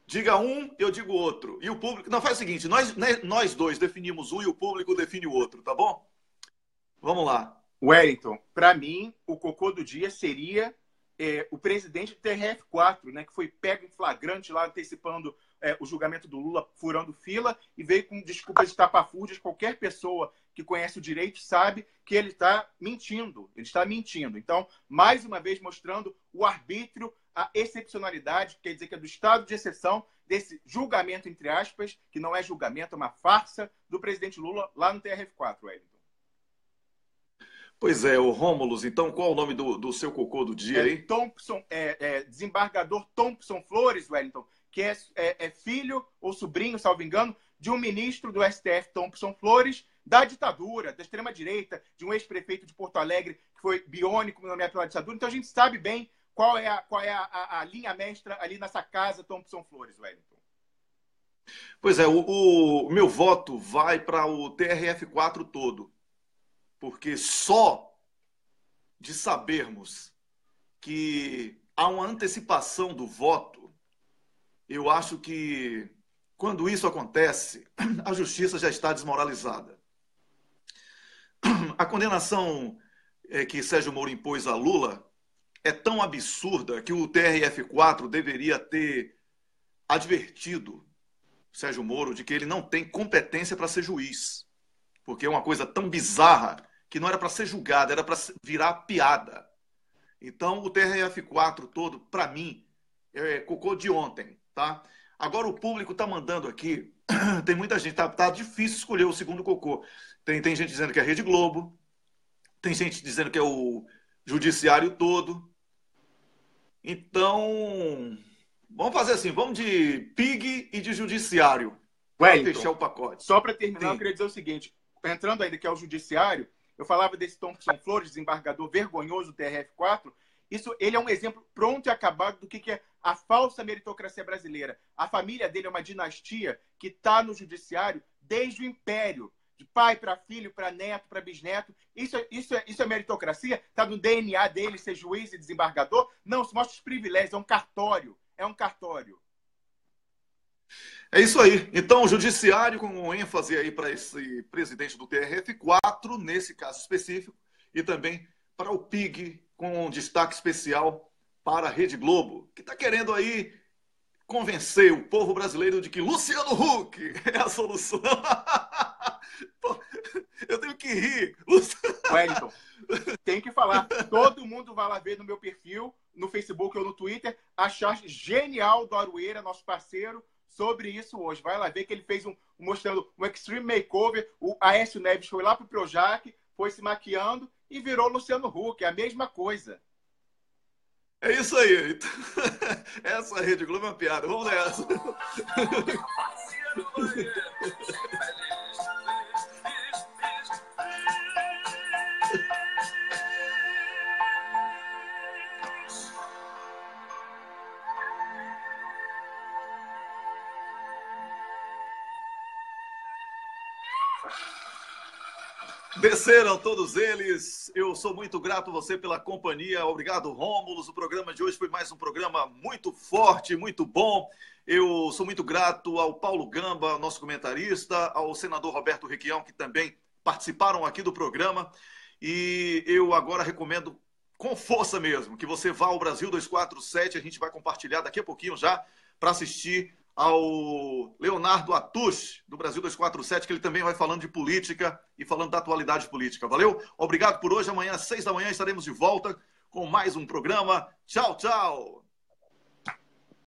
diga um, eu digo outro. E o público... Não, faz o seguinte, nós 2 definimos um e o público define o outro, tá bom? Vamos lá. Wellington, para mim, o cocô do dia seria o presidente do TRF4, né, que foi pego em flagrante lá, antecipando o julgamento do Lula, furando fila, e veio com desculpas estapafúrdias. Qualquer pessoa que conhece o direito sabe que ele está mentindo. Ele está mentindo. Então, mais uma vez, mostrando o arbítrio, a excepcionalidade, quer dizer que é do estado de exceção, desse julgamento, entre aspas, que não é julgamento, é uma farsa, do presidente Lula lá no TRF4, Wellington. Pois é, o Rômulo, então qual o nome do seu cocô do dia aí? Desembargador Thompson Flores, Wellington, que é filho ou sobrinho, salvo engano, de um ministro do STF, Thompson Flores, da ditadura, da extrema-direita, de um ex-prefeito de Porto Alegre, que foi biônico, nomeado pela ditadura. Então a gente sabe bem qual é a linha mestra ali nessa casa Thompson Flores, Wellington. Pois é, o meu voto vai para o TRF4 todo. Porque só de sabermos que há uma antecipação do voto, eu acho que, quando isso acontece, a justiça já está desmoralizada. A condenação que Sérgio Moro impôs a Lula é tão absurda que o TRF4 deveria ter advertido Sérgio Moro de que ele não tem competência para ser juiz. Porque é uma coisa tão bizarra que não era para ser julgada, era para virar piada. Então, o TRF4 todo, para mim, é cocô de ontem, tá? Agora o público está mandando aqui, tem muita gente, tá difícil escolher o segundo cocô. Tem gente dizendo que é a Rede Globo, tem gente dizendo que é o judiciário todo. Então, vamos fazer assim, vamos de PIG e de judiciário. Para fechar o pacote. Só para terminar, eu queria dizer o seguinte, entrando ainda que é o judiciário, eu falava desse Thompson Flores, desembargador vergonhoso do TRF4, ele é um exemplo pronto e acabado do que é a falsa meritocracia brasileira. A família dele é uma dinastia que está no judiciário desde o Império, de pai para filho, para neto, para bisneto. Isso é meritocracia? Está no DNA dele ser juiz e desembargador? Não, isso mostra os privilégios, é um cartório. É um cartório. É isso aí. Então, o judiciário com ênfase aí para esse presidente do TRF4, nesse caso específico, e também para o PIG, com um destaque especial para a Rede Globo, que está querendo aí convencer o povo brasileiro de que Luciano Huck é a solução. Pô, eu tenho que rir. Wellington, tem que falar. Todo mundo vai lá ver no meu perfil, no Facebook ou no Twitter, a charge genial do Aroeira, nosso parceiro, sobre isso hoje. Vai lá ver que ele fez mostrando um Extreme Makeover. O Aécio Neves foi lá pro Projac, foi se maquiando e virou Luciano Huck. É a mesma coisa. É isso aí. Essa Rede Globo é uma piada. Vamos nessa. Desceram todos eles. Eu sou muito grato a você pela companhia. Obrigado, Rômulo. O programa de hoje foi mais um programa muito forte, muito bom. Eu sou muito grato ao Paulo Gamba, nosso comentarista, ao senador Roberto Requião, que também participaram aqui do programa. E eu agora recomendo com força mesmo que você vá ao Brasil 247. A gente vai compartilhar daqui a pouquinho já para assistir ao Leonardo Atush, do Brasil 247, que ele também vai falando de política e falando da atualidade política. Valeu? Obrigado por hoje. Amanhã às 6 da manhã estaremos de volta com mais um programa. Tchau, tchau!